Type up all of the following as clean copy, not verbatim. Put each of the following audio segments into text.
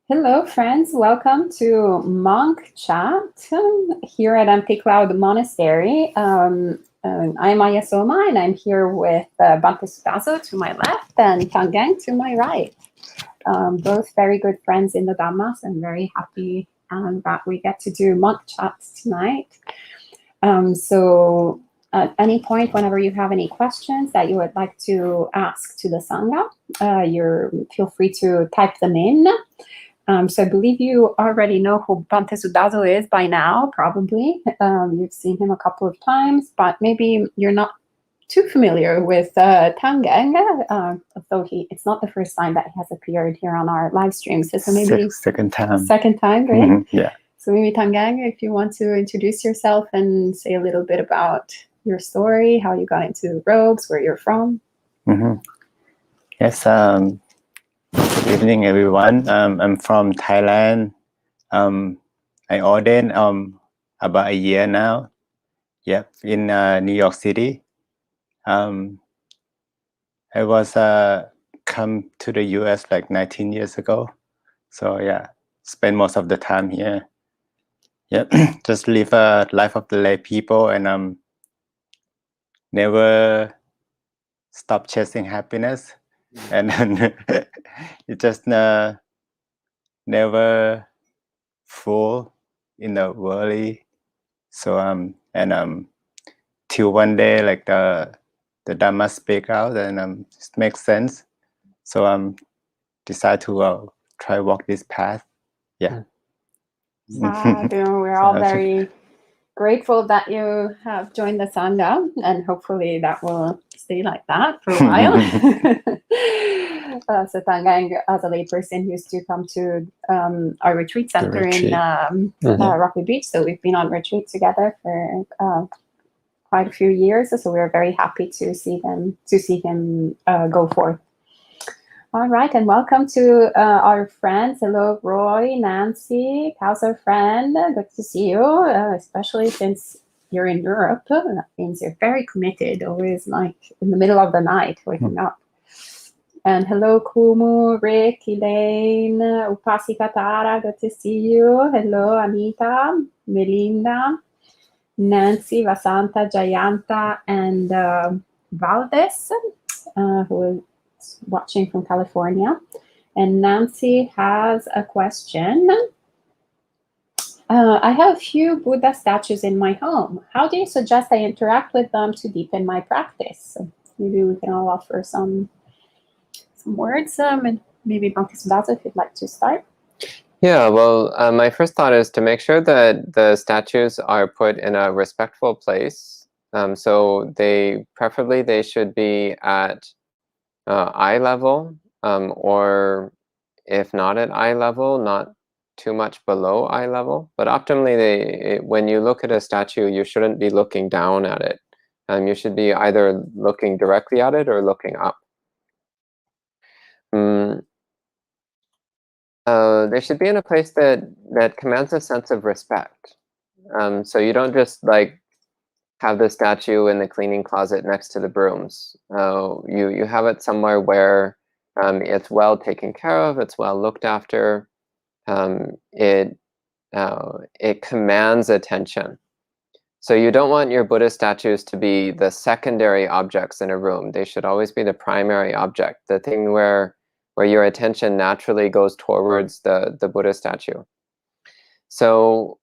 Hello, friends. Welcome to Monk Chat here at Empty Cloud Monastery. I'm Maya Soma, and I'm here with Bhante Sutazo to my left and Tangang to my right. Both very good friends in the Dhammas. I'm very happy that we get to do Monk Chats tonight. So at any point, whenever you have any questions that you would like to ask to the Sangha, feel free to type them in. So I believe you already know who Bhante Sutazo is by now, probably. You've seen him a couple of times, but maybe you're not too familiar with Tangang, although it's not the first time that he has appeared here on our live streams. So maybe second time. Second time, great. Mm-hmm. Yeah. So maybe Tangang, if you want to introduce yourself and say a little bit about your story, how you got into robes, where you're from. Mm-hmm. Yes. Good evening, everyone. I'm from Thailand. I ordained about a year now. Yep, in New York City. I was come to the US like 19 years ago. So yeah, spend most of the time here. Yep, just live a life of the lay people and never stop chasing happiness. And then you just never full in the worldly. So till one day like the Dhamma speak out and it makes sense. So decide to try walk this path. Yeah. We're all very grateful that you have joined the Sangha, and hopefully that will stay like that for a while. So Tangang, as a layperson, used to come to our retreat center in Rocky Beach. So we've been on retreat together for quite a few years. So we're very happy to see him go forth. All right, and welcome to our friends. Hello, Roy, Nancy, how's our friend? Good to see you, especially since you're in Europe. That means you're very committed, always like in the middle of the night waking up. And hello, Kumu, Rick, Elaine, Upasika Tara, good to see you. Hello, Anita, Melinda, Nancy, Vasanta, Jayanta, and Valdez, who is watching from California. And Nancy has a question. I have a few Buddha statues in my home. How do you suggest I interact with them to deepen my practice? Maybe we can all offer some words, and maybe Bhante Sutazo, if you'd like to start. Yeah, well, my first thought is to make sure that the statues are put in a respectful place. So preferably they should be at eye level, or if not at eye level, not too much below eye level. But optimally, when you look at a statue, you shouldn't be looking down at it. You should be either looking directly at it or looking up. They should be in a place that commands a sense of respect. So you don't just like have the statue in the cleaning closet next to the brooms. You have it somewhere where it's well taken care of, it's well looked after. It commands attention. So you don't want your Buddha statues to be the secondary objects in a room. They should always be the primary object, the thing where your attention naturally goes towards the Buddha statue. So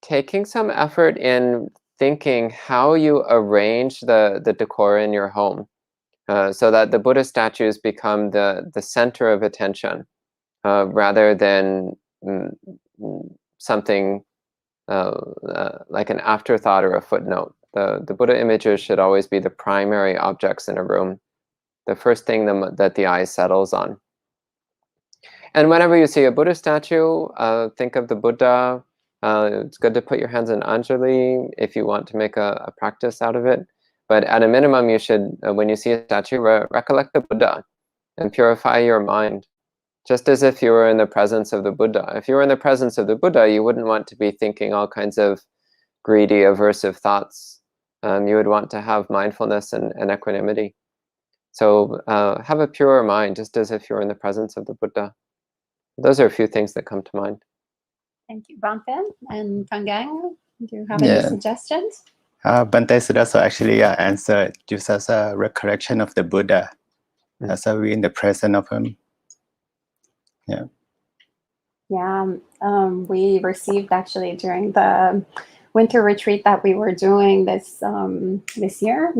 taking some effort in thinking how you arrange the decor in your home so that the Buddha statues become the center of attention rather than something like an afterthought or a footnote. The Buddha images should always be the primary objects in a room, the first thing that the eye settles on. And whenever you see a Buddha statue, think of the Buddha. It's good to put your hands in Anjali if you want to make a practice out of it. But at a minimum, you should, when you see a statue, recollect the Buddha and purify your mind, just as if you were in the presence of the Buddha. If you were in the presence of the Buddha, you wouldn't want to be thinking all kinds of greedy, aversive thoughts. You would want to have mindfulness and equanimity. So have a pure mind, just as if you're in the presence of the Buddha. Those are a few things that come to mind. Thank you, Bante. And Tangang, do you have any suggestions? Bante Sudaso actually answered just as a recollection of the Buddha, as a we in the presence of him. Yeah. Yeah, we received actually during the winter retreat that we were doing this year,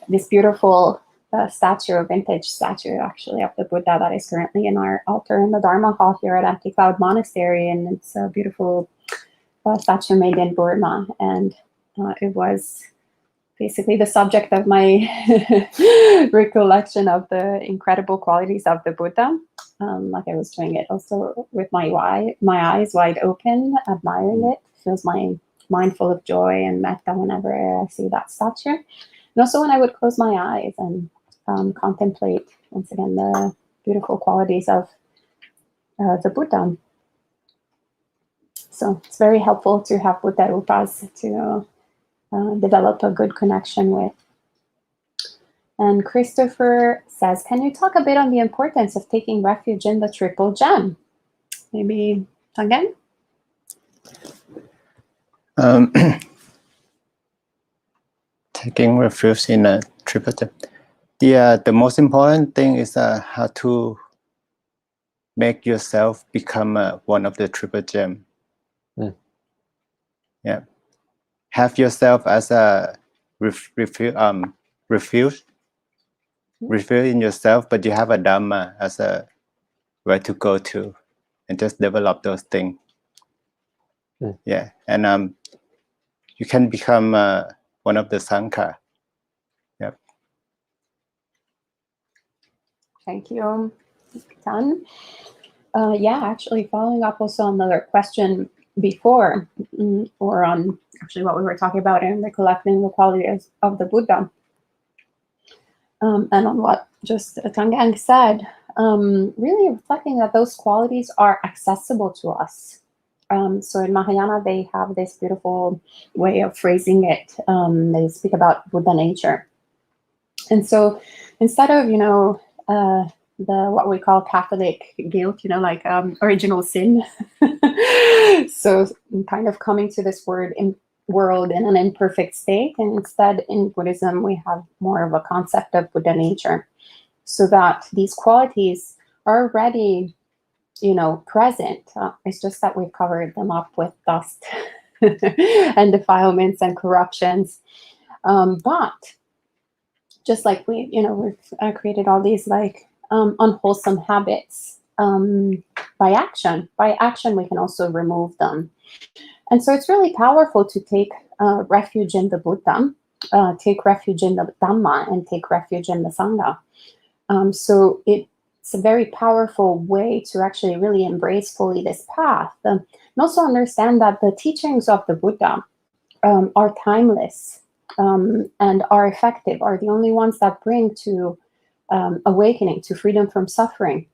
this beautiful vintage statue actually of the Buddha that is currently in our altar in the Dharma hall here at Empty Cloud Monastery, and it's a beautiful statue made in Burma, and it was basically the subject of my recollection of the incredible qualities of the Buddha. Like I was doing it also with my eyes wide open, admiring it. Feels my mind full of joy and metta whenever I see that statue. And also when I would close my eyes and contemplate, once again, the beautiful qualities of the Buddha. So it's very helpful to have Buddha Rupas to develop a good connection with. And Christopher says, can you talk a bit on the importance of taking refuge in the triple gem? Maybe again? Taking refuge in a triple gem. The most important thing is how to make yourself become one of the triple gem. Yeah. Have yourself as a refuge in yourself, but you have a Dhamma as a where to go to, and just develop those things. Yeah, and you can become one of the Sangha. Yep. Thank you, Tan. Yeah, actually following up also on the question before, or on actually what we were talking about in the collecting the qualities of the Buddha. And on what just Tangang said, really reflecting that those qualities are accessible to us. So in Mahayana, they have this beautiful way of phrasing it. They speak about Buddha nature. And so instead of, the what we call Catholic guilt, like original sin, so kind of coming to this world in an imperfect state, and instead in Buddhism we have more of a concept of Buddha nature, so that these qualities are already present. It's just that we've covered them up with dust and defilements and corruptions, but just like we've created all these unwholesome habits by action we can also remove them. And so it's really powerful to take refuge in the Buddha, take refuge in the Dhamma, and take refuge in the Sangha. So it's a very powerful way to actually really embrace fully this path, and also understand that the teachings of the Buddha are timeless and are effective, are the only ones that bring to awakening, to freedom from suffering.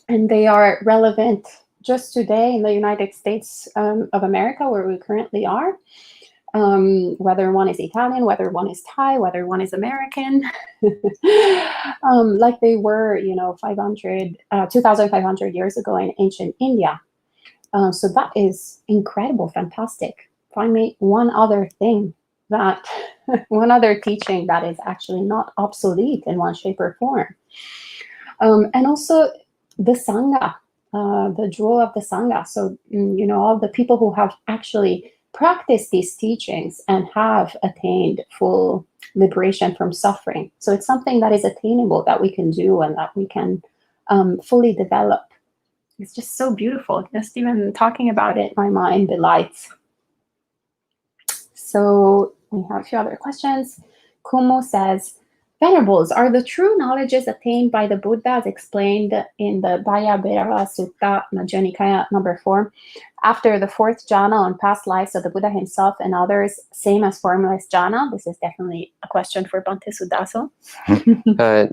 And they are relevant just today in the United States of America, where we currently are, whether one is Italian, whether one is Thai, whether one is American, like they were, 2,500 years ago in ancient India. So that is incredible, fantastic. Find me one other thing one other teaching that is actually not obsolete in one shape or form. And also the Sangha, the jewel of the Sangha. So, all the people who have actually practiced these teachings and have attained full liberation from suffering. So it's something that is attainable, that we can do, and that we can fully develop. It's just so beautiful. Just even talking about it, my mind delights. So we have a few other questions. Kumo says, Venerables, are the true knowledges attained by the Buddha as explained in the Bhaya-Bhairava Sutta, Majjhima Nikaya number 4, after the 4th jhana on past lives of the Buddha himself and others, same as formless jhana? This is definitely a question for Bhante Sudaso.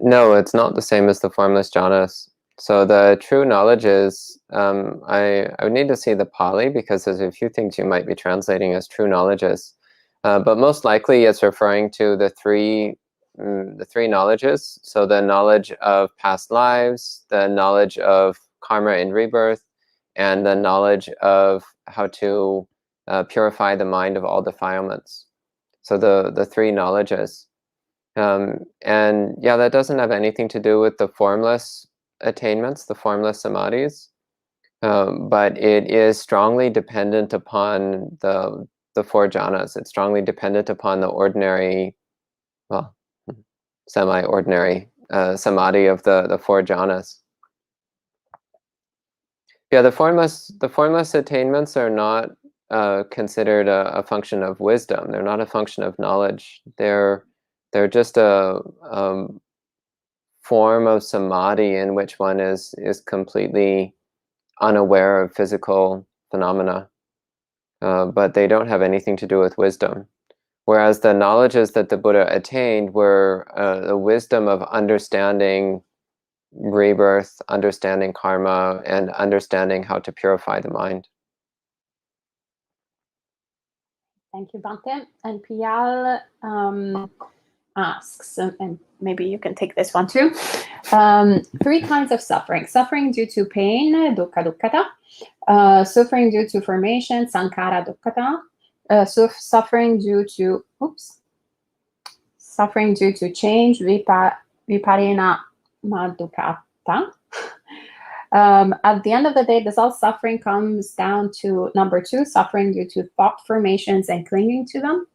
No, it's not the same as the formless jhanas. So the true knowledge is, I would need to see the Pali, because there's a few things you might be translating as true knowledges. But most likely it's referring to the three knowledges. So the knowledge of past lives, the knowledge of karma and rebirth, and the knowledge of how to purify the mind of all defilements. So the three knowledges. And yeah, that doesn't have anything to do with the formless attainments, the formless samadhis, but it is strongly dependent upon the four jhanas. It's strongly dependent upon the ordinary, well, semi-ordinary samadhi of the four jhanas. Yeah, the formless attainments are not considered a function of wisdom. They're not a function of knowledge. They're just a form of samadhi in which one is completely unaware of physical phenomena, but they don't have anything to do with wisdom. Whereas the knowledges that the Buddha attained were the wisdom of understanding rebirth, understanding karma, and understanding how to purify the mind. Thank you, Bhante. And Pial asks, and maybe you can take this one too, 3 kinds of suffering. Suffering due to pain, dukkha dukkhata. Suffering due to formation, sankhara dukkhata. Suffering due to, suffering due to change, viparina dukkata. At the end of the day, this all suffering comes down to number 2, suffering due to thought formations and clinging to them.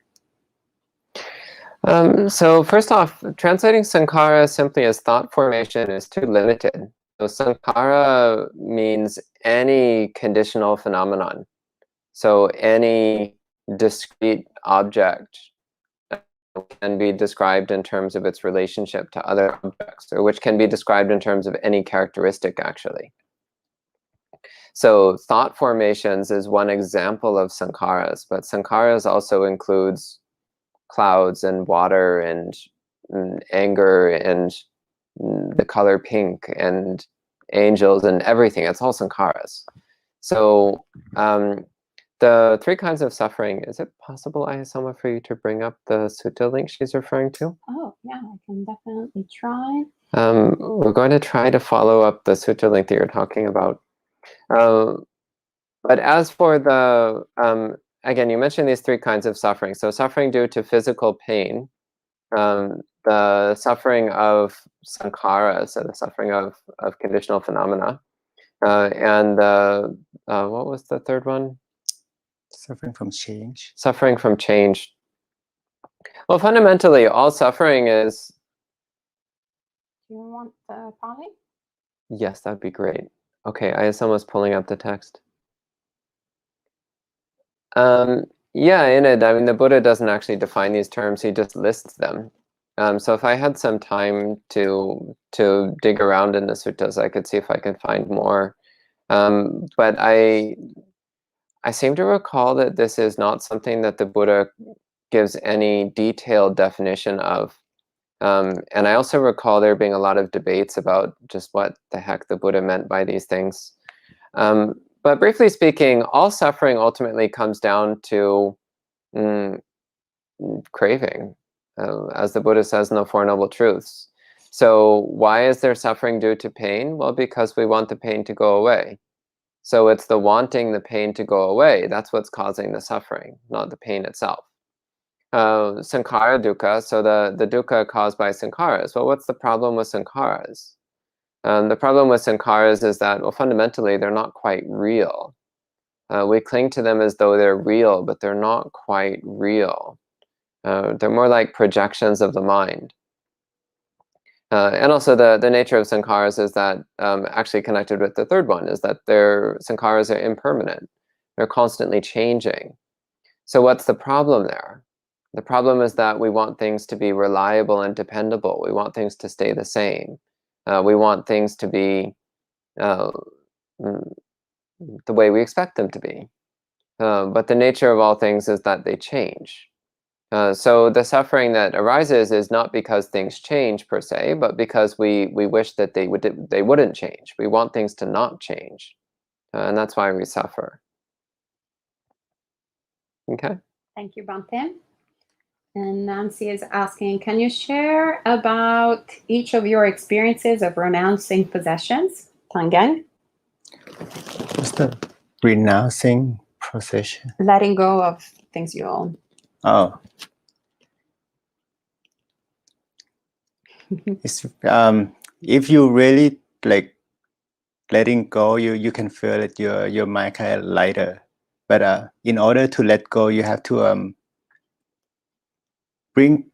So first off, translating sankhara simply as thought formation is too limited. So sankhara means any conditional phenomenon. So any discrete object can be described in terms of its relationship to other objects, or which can be described in terms of any characteristic, actually. So thought formations is one example of sankharas, but sankharas also includes clouds and water and anger and the color pink and angels and everything. It's all sankharas. So the 3 kinds of suffering, is it possible, Ayasoma, for you to bring up the sutta link she's referring to? Oh, yeah, I can definitely try. We're going to try to follow up the sutta link that you're talking about. But as for the, again, you mentioned these 3 kinds of suffering. So suffering due to physical pain, the suffering of sankhara, so the suffering of conditional phenomena, and what was the third one? Suffering from change. Suffering from change. Well, fundamentally, all suffering is... Do you want the Pali? Yes, that'd be great. Okay, Ayasoma's pulling up the text. Yeah, in it, I mean, the Buddha doesn't actually define these terms, he just lists them. So if I had some time to dig around in the suttas, I could see if I can find more. But I seem to recall that this is not something that the Buddha gives any detailed definition of. And I also recall there being a lot of debates about just what the heck the Buddha meant by these things. But briefly speaking, all suffering ultimately comes down to craving, as the Buddha says in the Four Noble Truths. So why is there suffering due to pain? Well, because we want the pain to go away. So it's the wanting the pain to go away. That's what's causing the suffering, not the pain itself. Sankhara dukkha, so the dukkha caused by sankharas. Well, what's the problem with sankharas? The problem with sankharas is that, well, fundamentally, they're not quite real. We cling to them as though they're real, but they're not quite real. They're more like projections of the mind. And also the nature of sankharas is that, actually connected with the third one, is that their sankharas are impermanent. They're constantly changing. So what's the problem there? The problem is that we want things to be reliable and dependable. We want things to stay the same. We want things to be the way we expect them to be. But the nature of all things is that they change. So the suffering that arises is not because things change per se, but because we wish that they wouldn't change. We want things to not change. And that's why we suffer. Okay. Thank you, Bhante. And Nancy is asking, can you share about each of your experiences of renouncing possessions, Tangen? What's the renouncing procession? Letting go of things you own. Oh. It's, if you really like letting go, you can feel that your mind kind of lighter. But in order to let go, you have to bring.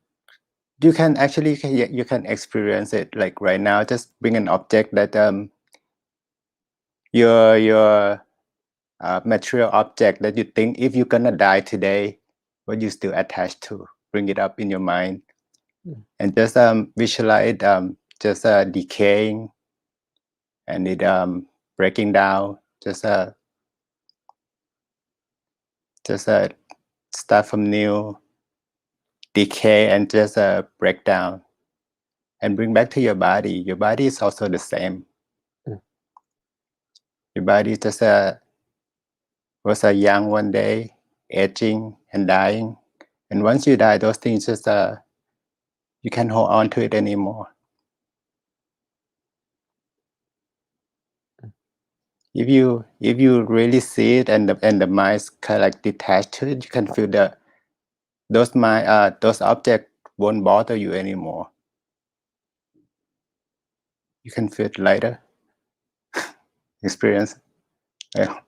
You can actually you can experience it like right now. Just bring an object that your material object that you think if you're gonna die today, what you still attached to. Bring it up in your mind, and just visualize it just decaying, and it breaking down. Just start from new, decay, and just break down, and bring back to your body. Your body is also the same. Your body just was young one day, aging and dying, and once you die, those things just you can't hold on to it anymore. If you really see it, and the mind's kind of like detached to it, you can feel those objects won't bother you anymore. You can feel it lighter. Experience. Yeah.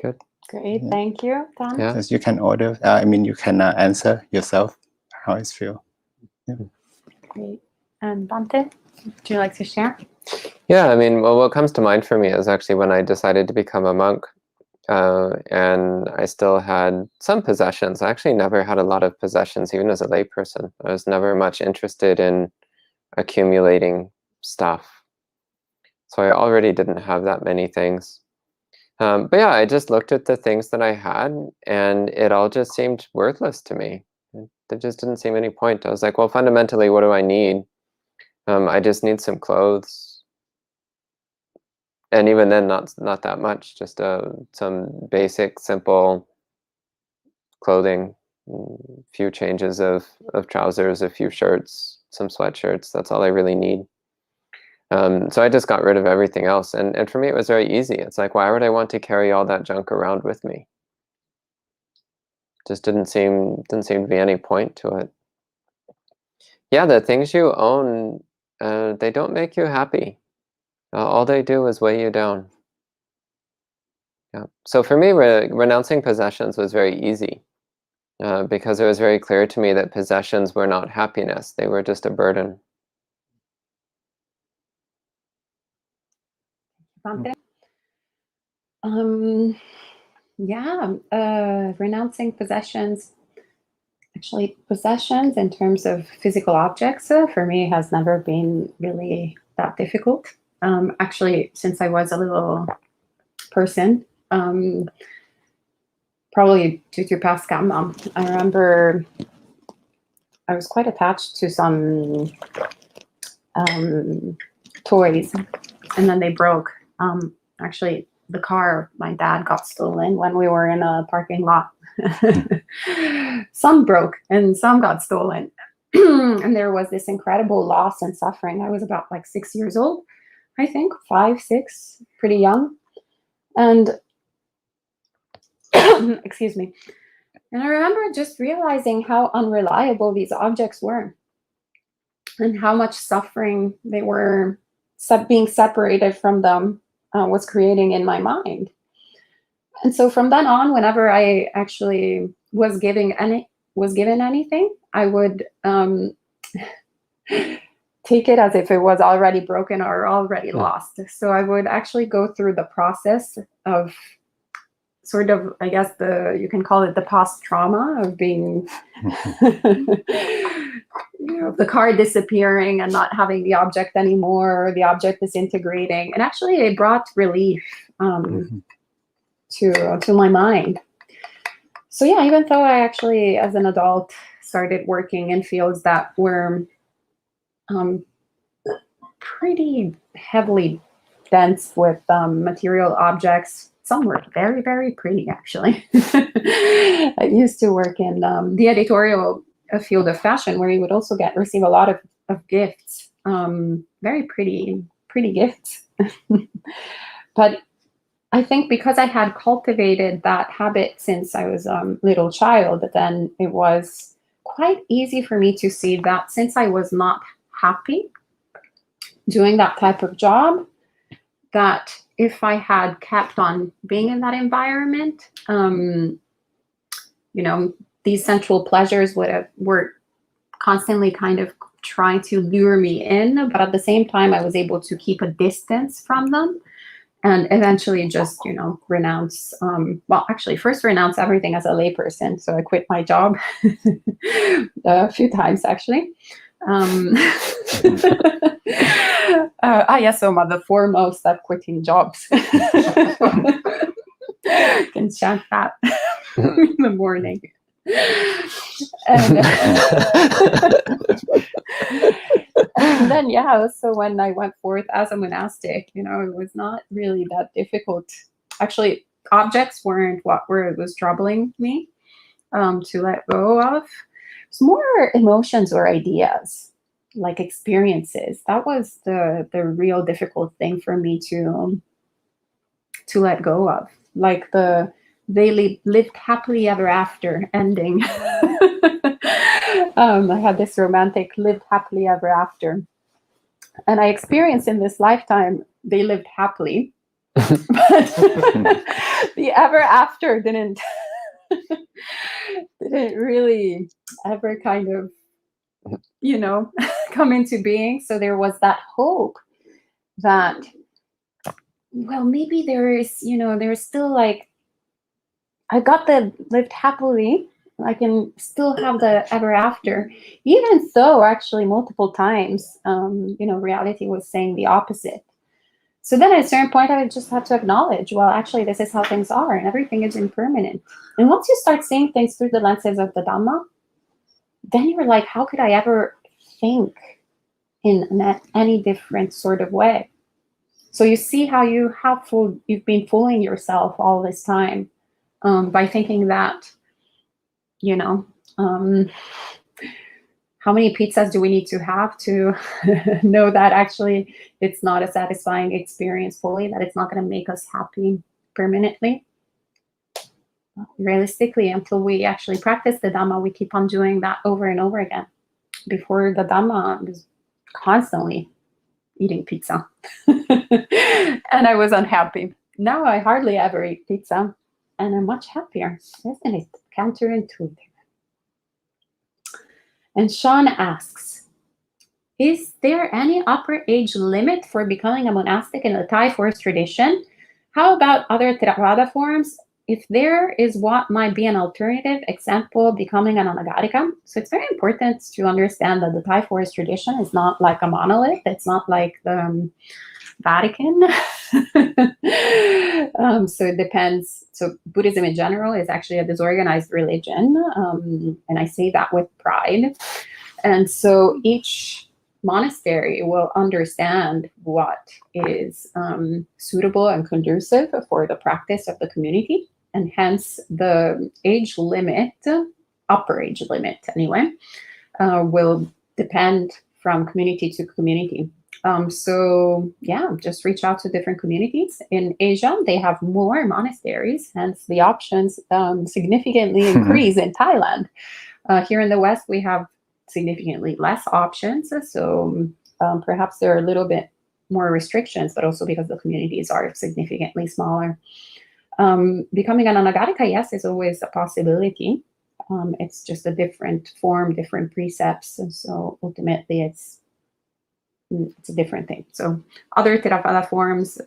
Good. Great, thank you, Dan. Yeah. Because you can order. You can answer yourself how it feels. Yeah. Great. And Bante, would you like to share? Yeah, well, what comes to mind for me is actually when I decided to become a monk, and I still had some possessions. I actually never had a lot of possessions, even as a layperson. I was never much interested in accumulating stuff. So I already didn't have that many things. But yeah, I just looked at the things that I had, and it all just seemed worthless to me. There just didn't seem any point. I was like, well, fundamentally, what do I need? I just need some clothes. And even then, not that much, just some basic, simple clothing, a few changes of trousers, a few shirts, some sweatshirts. That's all I really need. So I just got rid of everything else. And for me, it was very easy. It's like, why would I want to carry all that junk around with me? Just didn't seem to be any point to it. Yeah, the things you own, they don't make you happy. All they do is weigh you down. Yeah. So for me, renouncing possessions was very easy because it was very clear to me that possessions were not happiness. They were just a burden. Renouncing possessions. Actually, possessions in terms of physical objects for me has never been really that difficult. Actually, since I was a little person, probably due to past karma, I remember I was quite attached to some toys, and then they broke. Actually, the car my dad got stolen when we were in a parking lot. Some broke and some got stolen. And there was this incredible loss and suffering. I was about like 6 years old, I think, 5, 6, pretty young. And excuse me. And I remember just realizing how unreliable these objects were and how much suffering they were being separated from them was creating in my mind. And so from then on, whenever I actually was given anything, I would take it as if it was already broken or already lost. So I would actually go through the process of sort of, I guess you can call it the past trauma of being, the car disappearing and not having the object anymore, or the object disintegrating. And actually it brought relief to my mind. So yeah, even though I actually, as an adult, started working in fields that were pretty heavily dense with material objects, some were very, very pretty, actually. I used to work in the editorial field of fashion, where you would also receive a lot of gifts, very pretty pretty gifts. But I think because I had cultivated that habit since I was a little child, then it was quite easy for me to see that since I was not happy doing that type of job, that if I had kept on being in that environment, these sensual pleasures were constantly kind of trying to lure me in, but at the same time, I was able to keep a distance from them and eventually just, renounce, first renounce everything as a layperson. So I quit my job a few times, actually. The foremost of quitting jobs. Can chant that in the morning. And then, so when I went forth as a monastic, it was not really that difficult. Actually, objects weren't what was troubling me to let go of. It's more emotions or ideas, like experiences. That was the real difficult thing for me to let go of, like they lived happily ever after ending. I had this romantic lived happily ever after, and I experienced in this lifetime they lived happily, but the ever after didn't really ever kind of come into being. So there was that hope that, well, maybe there's still, like, I got the lived happily, I can still have the ever after, even though actually multiple times, reality was saying the opposite. So then at a certain point, I just had to acknowledge, well, actually, this is how things are, and everything is impermanent. And once you start seeing things through the lenses of the Dhamma, then you're like, how could I ever think in any different sort of way? So you see how you've been fooling yourself all this time by thinking that, how many pizzas do we need to have to know that actually it's not a satisfying experience fully, that it's not going to make us happy permanently? Realistically, until we actually practice the Dhamma, we keep on doing that over and over again. Before the Dhamma, I was constantly eating pizza. And I was unhappy. Now I hardly ever eat pizza, and I'm much happier. Isn't it counterintuitive? And Sean asks, is there any upper age limit for becoming a monastic in the Thai forest tradition? How about other Theravada forms? If there is, what might be an alternative? Example, becoming an Anagarika. So it's very important to understand that the Thai forest tradition is not like a monolith. It's not like the Vatican. So it depends. So Buddhism in general is actually a disorganized religion. And I say that with pride. And so each monastery will understand what is suitable and conducive for the practice of the community. And hence the age limit, upper age limit anyway, will depend from community to community. So yeah, just reach out to different communities. In Asia, they have more monasteries, hence the options significantly increase in Thailand. Here in the West, we have significantly less options. So perhaps there are a little bit more restrictions, but also because the communities are significantly smaller. Becoming an Anagarika, yes, is always a possibility. It's just a different form, different precepts. And so ultimately it's a different thing. So other Theravada forms,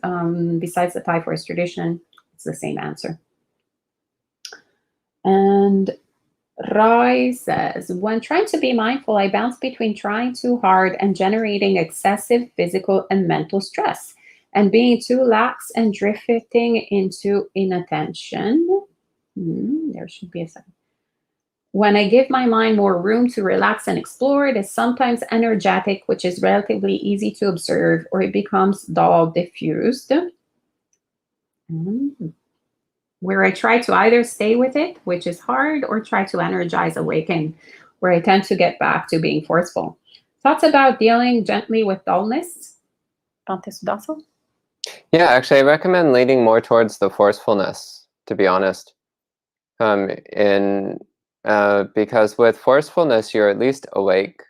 besides the Thai forest tradition, it's the same answer. And Roy says, when trying to be mindful, I bounce between trying too hard and generating excessive physical and mental stress, and being too lax and drifting into inattention. There should be a second. When I give my mind more room to relax and explore, it is sometimes energetic, which is relatively easy to observe, or it becomes dull, diffused. Where I try to either stay with it, which is hard, or try to energize, awaken, where I tend to get back to being forceful. Thoughts about dealing gently with dullness? Bhante Sudaso? Yeah, actually, I recommend leaning more towards the forcefulness, to be honest. Because with forcefulness, you're at least awake,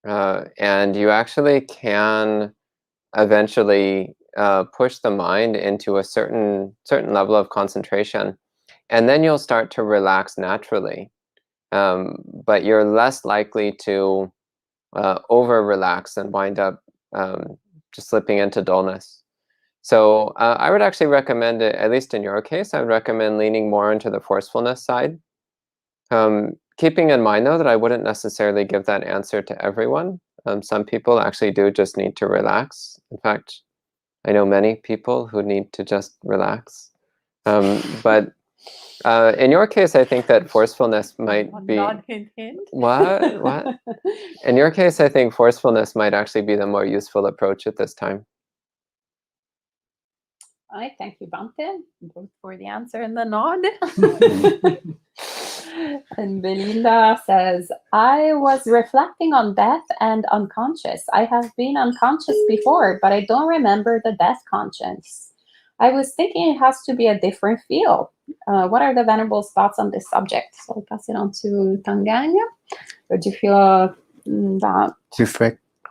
and you actually can eventually push the mind into a certain level of concentration, and then you'll start to relax naturally. But you're less likely to over relax and wind up just slipping into dullness. So I would actually recommend it, at least in your case, I would recommend leaning more into the forcefulness side. Keeping in mind, though, that I wouldn't necessarily give that answer to everyone. Some people actually do just need to relax. In fact, I know many people who need to just relax. But in your case, I think that forcefulness might be... What? In your case, I think forcefulness might actually be the more useful approach at this time. All right, thank you, Bhante, both for the answer and the nod. And Belinda says, I was reflecting on death and unconscious. I have been unconscious before, but I don't remember the death conscious. I was thinking it has to be a different feel. What are the Venerables' thoughts on this subject? So I'll pass it on to Tanganya. Or do you feel that...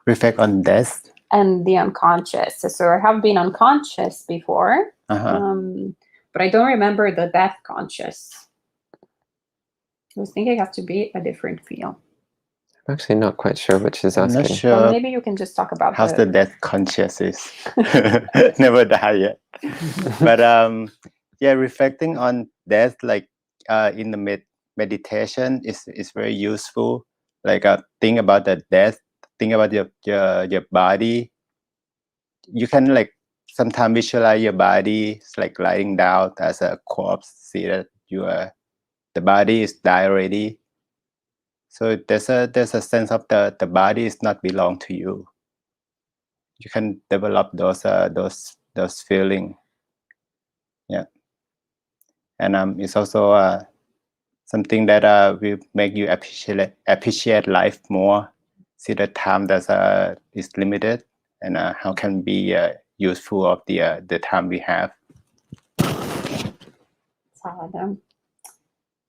Reflect on death? And the unconscious. So I have been unconscious before, but I don't remember the death conscious. I was thinking it has to be a different feel. I'm actually not quite sure what she's asking. I'm not sure. Well, maybe you can just talk about how's the death conscious is. Never die yet. But yeah, reflecting on death, like in the meditation is very useful. Like think about the death, think about your body. You can like sometimes visualize your body. It's like lying down as a corpse. See that the body is die already. So there's a sense of the body is not belong to you. You can develop those feeling. Yeah, and it's also something that will make you appreciate life more. See the time that is limited, and how can be useful of the time we have.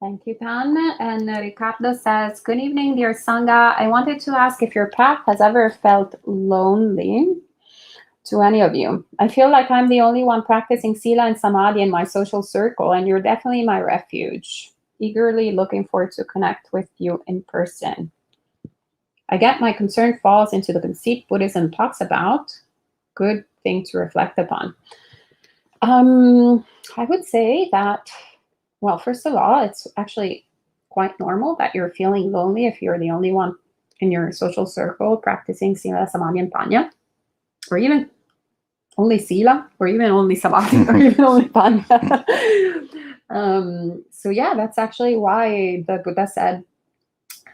Thank you, Tan. And Ricardo says, good evening, dear Sangha. I wanted to ask if your path has ever felt lonely to any of you. I feel like I'm the only one practicing Sila and Samadhi in my social circle, and you're definitely my refuge. Eagerly looking forward to connect with you in person. I get my concern falls into the conceit Buddhism talks about. Good thing to reflect upon. I would say that, well, first of all, it's actually quite normal that you're feeling lonely if you're the only one in your social circle practicing Sila, Samadhi, and Panya, or even only Sila, or even only Samadhi, or even only Panya. So yeah, that's actually why the Buddha said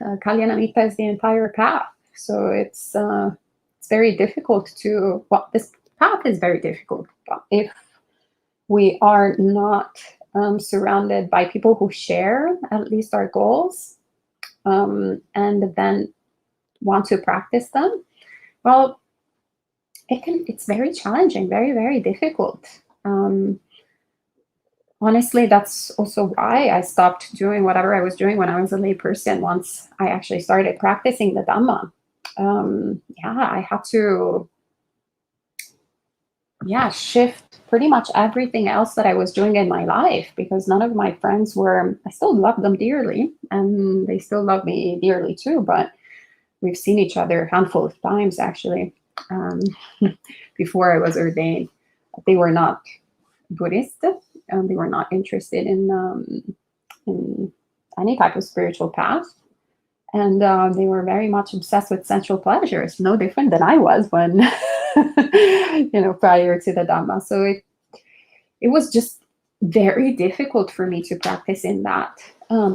Kalyanamitta is the entire path. So it's very difficult to, well, this path is very difficult. But if we are not surrounded by people who share at least our goals, and then want to practice them, well, it's very challenging, very, very difficult. Honestly, that's also why I stopped doing whatever I was doing when I was a lay person once I actually started practicing the Dhamma. I had to shift pretty much everything else that I was doing in my life, because none of my friends I still love them dearly, and they still love me dearly too, but we've seen each other a handful of times actually before I was ordained. They were not Buddhist. They were not interested in any type of spiritual path. And they were very much obsessed with sensual pleasures, no different than I was when, prior to the Dhamma. So it was just very difficult for me to practice in that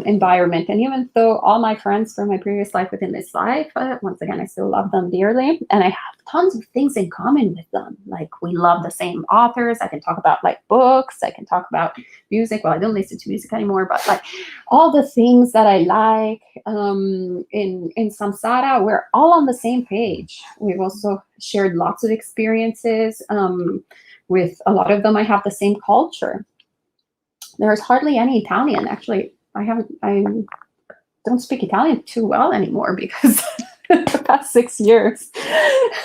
environment. And even though all my friends from my previous life within this life, once again, I still love them dearly. And I have tons of things in common with them. Like we love the same authors. I can talk about like books. I can talk about music. Well, I don't listen to music anymore, but like all the things that I like in samsara, we're all on the same page. We've also shared lots of experiences. With a lot of them, I have the same culture. There's hardly any Italian. Actually, I don't speak Italian too well anymore because the past 6 years,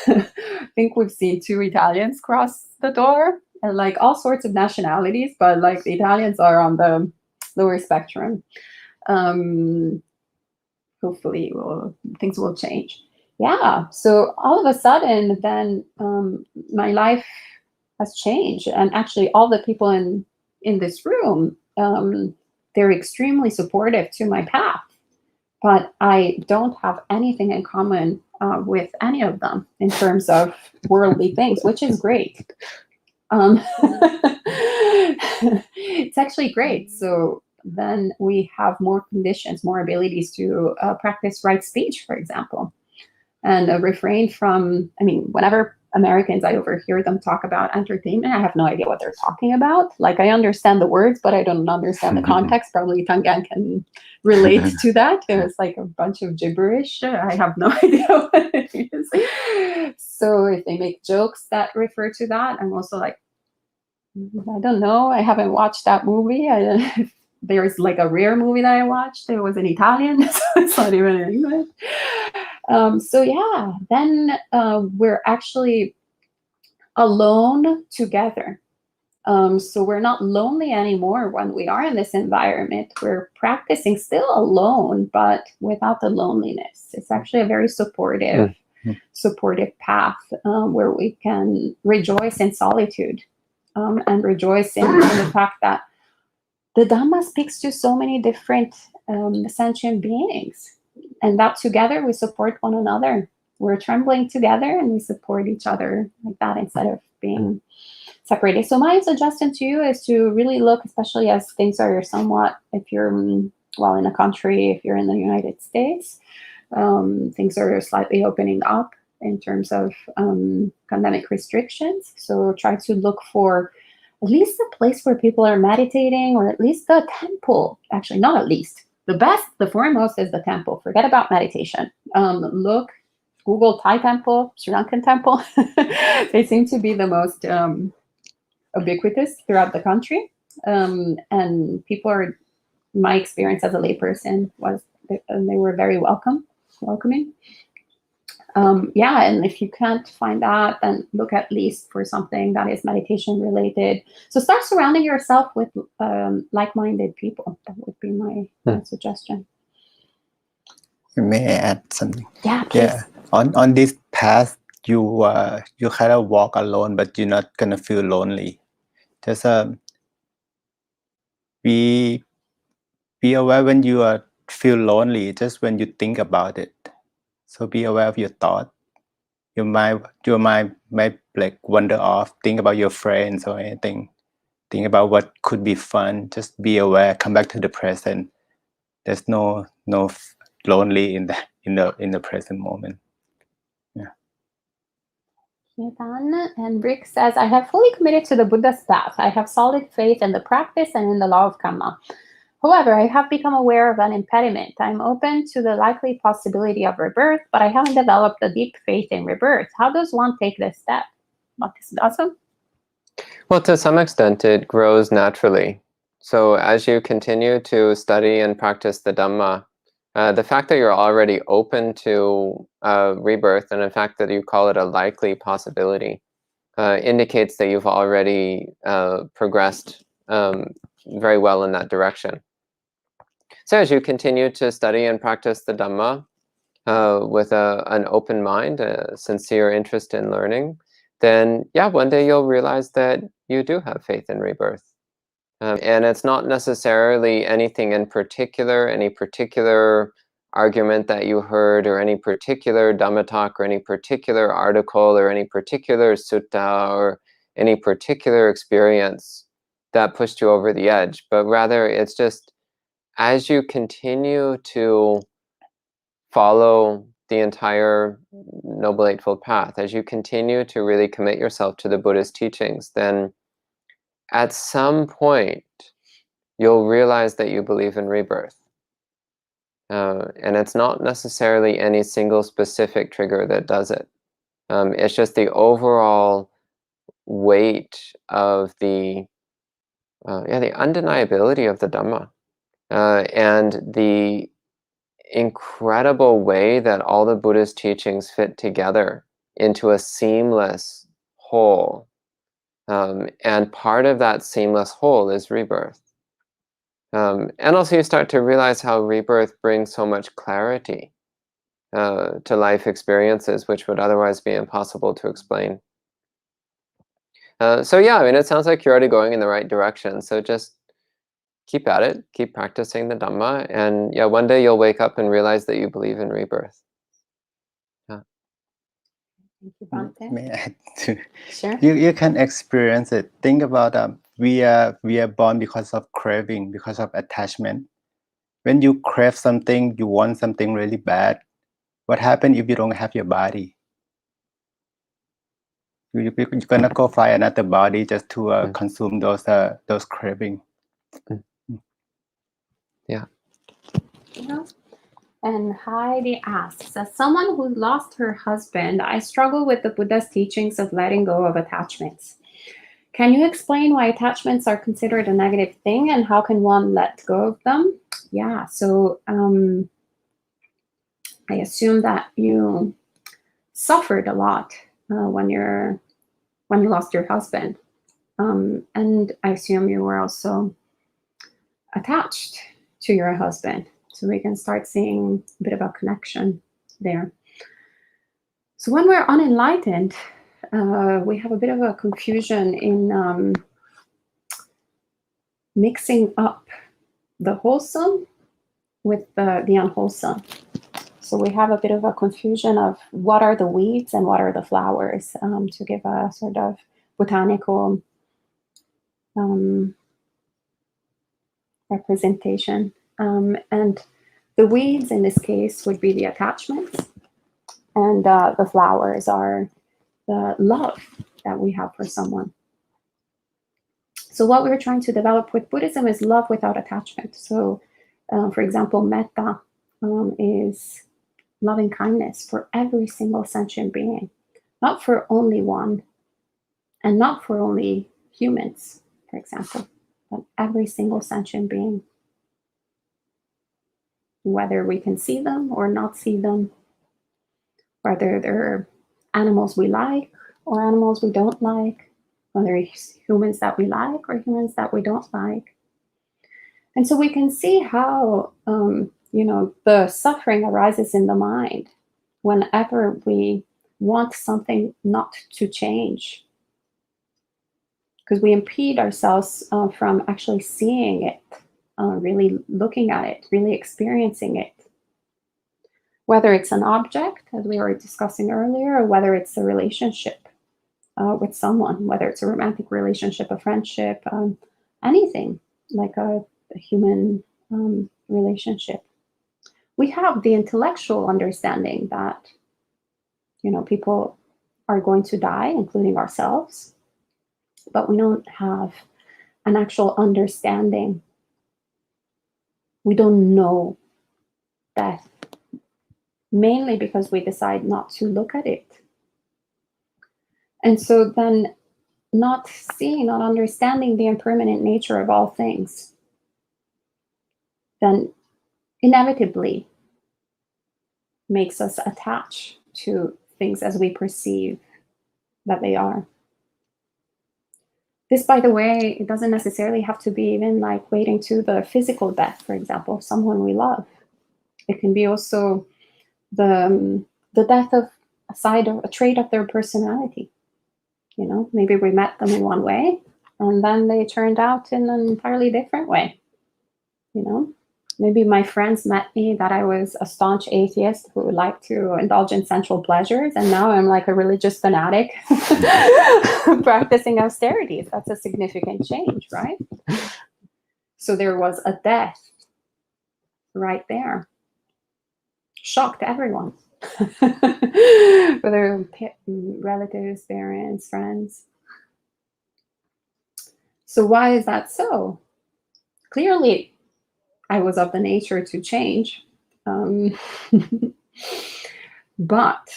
I think we've seen 2 Italians cross the door and like all sorts of nationalities, but like the Italians are on the lower spectrum. Hopefully things will change. Yeah, so all of a sudden then my life has changed, and actually all the people in this room, they're extremely supportive to my path, but I don't have anything in common with any of them in terms of worldly things, which is great. It's actually great. So then we have more conditions, more abilities to practice right speech, for example, and refrain from, I mean, whenever Americans, I overhear them talk about entertainment, I have no idea what they're talking about. Like, I understand the words, but I don't understand the context. Probably Tangan can relate to that. It's like a bunch of gibberish. I have no idea what it is. So if they make jokes that refer to that, I'm also like, I don't know. I haven't watched that movie. There's like a rare movie that I watched. It was in Italian, so it's not even in English. So yeah, then we're actually alone together. So we're not lonely anymore when we are in this environment. We're practicing still alone, but without the loneliness. It's actually a very supportive path where we can rejoice in solitude and rejoice in the fact that the Dhamma speaks to so many different sentient beings, and that together we support one another. We're trembling together and we support each other like that instead of being separated. So my suggestion to you is to really look, especially as things are somewhat, if you're, well, in a country, if you're in the United States, things are slightly opening up in terms of pandemic restrictions. So try to look for at least a place where people are meditating, or at least the temple. Actually, not at least. The foremost is the temple. Forget about meditation. Google Thai temple, Sri Lankan temple. They seem to be the most ubiquitous throughout the country. And people are, my experience as a layperson was, they were very welcoming. Yeah, and if you can't find that, then look at least for something that is meditation related. So start surrounding yourself with like-minded people. That would be my suggestion. May I add something? Yeah, please. Yeah. On this path, you kind of walk alone, but you're not gonna feel lonely. Just be aware when you feel lonely. Just when you think about it. So be aware of your thought. Your mind might like wander off, think about your friends or anything. Think about what could be fun. Just be aware. Come back to the present. There's no lonely in the present moment. Yeah. And Rick says, I have fully committed to the Buddha's path. I have solid faith in the practice and in the law of karma. However, I have become aware of an impediment. I'm open to the likely possibility of rebirth, but I haven't developed a deep faith in rebirth. How does one take this step? Awesome. Well, to some extent, it grows naturally. So as you continue to study and practice the Dhamma, the fact that you're already open to rebirth, and the fact that you call it a likely possibility, indicates that you've already progressed very well in that direction. So as you continue to study and practice the Dhamma with an open mind, a sincere interest in learning, then yeah, one day you'll realize that you do have faith in rebirth. And it's not necessarily anything in particular, any particular argument that you heard, or any particular Dhamma talk, or any particular article, or any particular sutta, or any particular experience that pushed you over the edge, but rather it's just as you continue to follow the entire Noble Eightfold Path, as you continue to really commit yourself to the Buddhist teachings, then at some point you'll realize that you believe in rebirth. And it's not necessarily any single specific trigger that does it. It's just the overall weight of the undeniability of the Dhamma, and the incredible way that all the Buddhist teachings fit together into a seamless whole. And part of that seamless whole is rebirth. And also you start to realize how rebirth brings so much clarity to life experiences, which would otherwise be impossible to explain. So yeah, I mean, it sounds like you're already going in the right direction. So just keep at it, keep practicing the Dhamma, and yeah, one day you'll wake up and realize that you believe in rebirth. Yeah. Thank you, Bhante. May I add to- Sure. You can experience it. Think about we are born because of craving, because of attachment. When you crave something, you want something really bad. What happens if you don't have your body? You're gonna go find another body just to consume those craving. Yeah. Yeah. And Heidi asks, as someone who lost her husband, I struggle with the Buddha's teachings of letting go of attachments. Can you explain why attachments are considered a negative thing and how can one let go of them? Yeah, so I assume that you suffered a lot when you lost your husband. And I assume you were also attached to your husband. So we can start seeing a bit of a connection there. So when we're unenlightened, we have a bit of a confusion in mixing up the wholesome with the unwholesome. So we have a bit of a confusion of what are the weeds and what are the flowers, to give a sort of botanical representation. And the weeds in this case would be the attachments, and the flowers are the love that we have for someone. So what we're trying to develop with Buddhism is love without attachment. So, for example, metta is loving kindness for every single sentient being, not for only one, and not for only humans, for example, but every single sentient being, whether we can see them or not see them, whether they're animals we like or animals we don't like, whether it's humans that we like or humans that we don't like. And so we can see how, the suffering arises in the mind whenever we want something not to change, because we impede ourselves from actually seeing it, really looking at it, really experiencing it. Whether it's an object, as we were discussing earlier, or whether it's a relationship with someone, whether it's a romantic relationship, a friendship, anything like a human relationship. We have the intellectual understanding that, people are going to die, including ourselves, but we don't have an actual understanding. We don't know death, mainly because we decide not to look at it. And so then not seeing, not understanding the impermanent nature of all things, then inevitably makes us attach to things as we perceive that they are. This, by the way, it doesn't necessarily have to be even like waiting to the physical death, for example, of someone we love. It can be also the death of a trait of their personality. Maybe we met them in one way, and then they turned out in an entirely different way. maybe my friends met me that I was a staunch atheist who liked to indulge in sensual pleasures, and now I'm like a religious fanatic practicing austerities. That's a significant change, right? So there was a death right there. Shocked everyone. Whether relatives, parents, friends. So why is that so? Clearly, I was of the nature to change. But,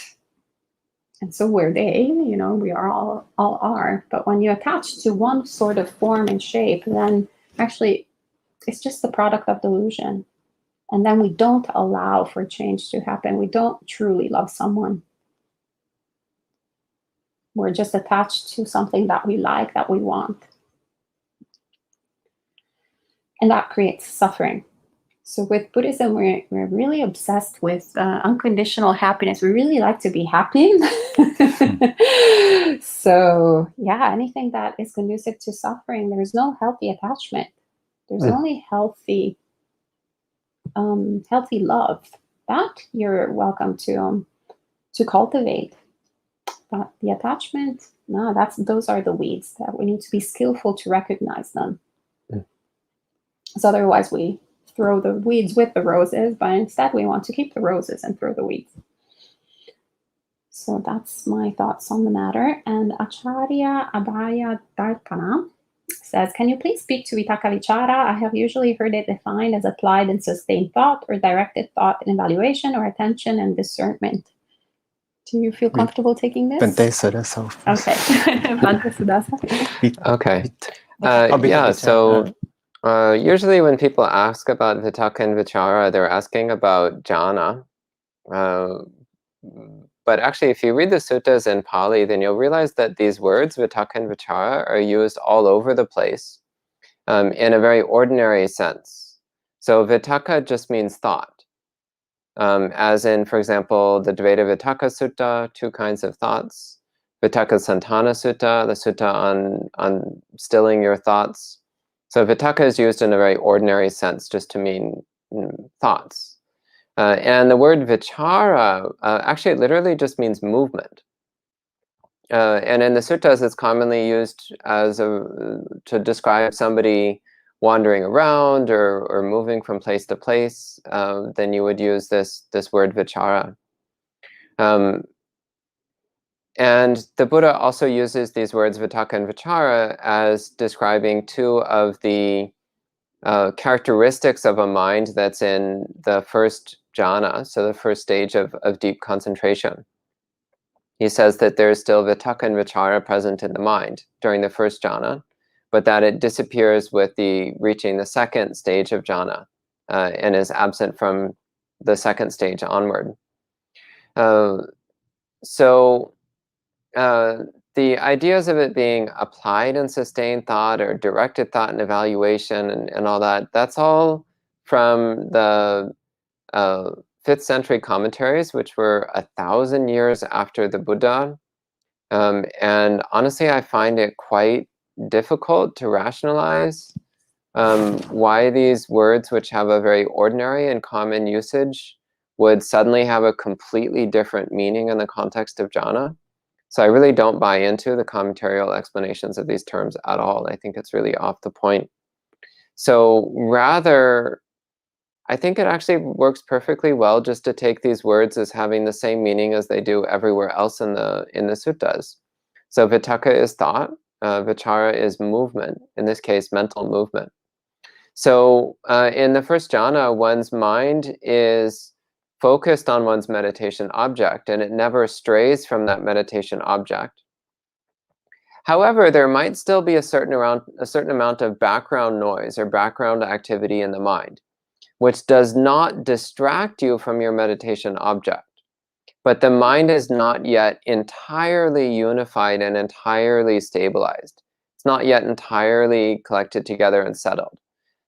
and so were they, you know, we are all are. But when you attach to one sort of form and shape, then actually it's just the product of delusion. And then we don't allow for change to happen. We don't truly love someone. We're just attached to something that we like, that we want. And that creates suffering. So with Buddhism, we're really obsessed with unconditional happiness. We really like to be happy. So yeah, anything that is conducive to suffering, there's no healthy attachment. There's only healthy love. That you're welcome to cultivate. But the attachment, no, those are the weeds that we need to be skillful to recognize them. Because otherwise we throw the weeds with the roses, but instead we want to keep the roses and throw the weeds. So that's my thoughts on the matter. And Acharya Abhaya Darpana says, can you please speak to Itakavichara? I have usually heard it defined as applied and sustained thought or directed thought and evaluation or attention and discernment. Do you feel comfortable taking this? Okay. Okay. Yeah, so usually when people ask about Vitakka and Vichara, they're asking about jhana. But actually, if you read the suttas in Pali, then you'll realize that these words, Vitakka and Vichara, are used all over the place in a very ordinary sense. So Vitakka just means thought. As in, for example, the Dvaita Vitakka Sutta, 2 kinds of thoughts. Vitakka Santana Sutta, the sutta on stilling your thoughts. So Vitakka is used in a very ordinary sense, just to mean thoughts. And the word Vichara actually literally just means movement. And in the suttas, it's commonly used as to describe somebody wandering around or moving from place to place. Then you would use this word Vichara. And the Buddha also uses these words Vitakka and Vichara as describing 2 of the characteristics of a mind that's in the first jhana, so the first stage of deep concentration. He says that there's still Vitakka and Vichara present in the mind during the first jhana, but that it disappears with reaching the second stage of jhana and is absent from the second stage onward. So the ideas of it being applied and sustained thought or directed thought and evaluation and all that, that's all from the 5th century commentaries, which were 1,000 years after the Buddha. And honestly, I find it quite difficult to rationalize why these words, which have a very ordinary and common usage, would suddenly have a completely different meaning in the context of jhana. So I really don't buy into the commentarial explanations of these terms at all. I think it's really off the point. So rather, I think it actually works perfectly well just to take these words as having the same meaning as they do everywhere else in the suttas. So Vitakka is thought, Vichara is movement, in this case, mental movement. So in the first jhana, one's mind is focused on one's meditation object, and it never strays from that meditation object. However, there might still be a certain amount of background noise or background activity in the mind, which does not distract you from your meditation object. But the mind is not yet entirely unified and entirely stabilized. It's not yet entirely collected together and settled.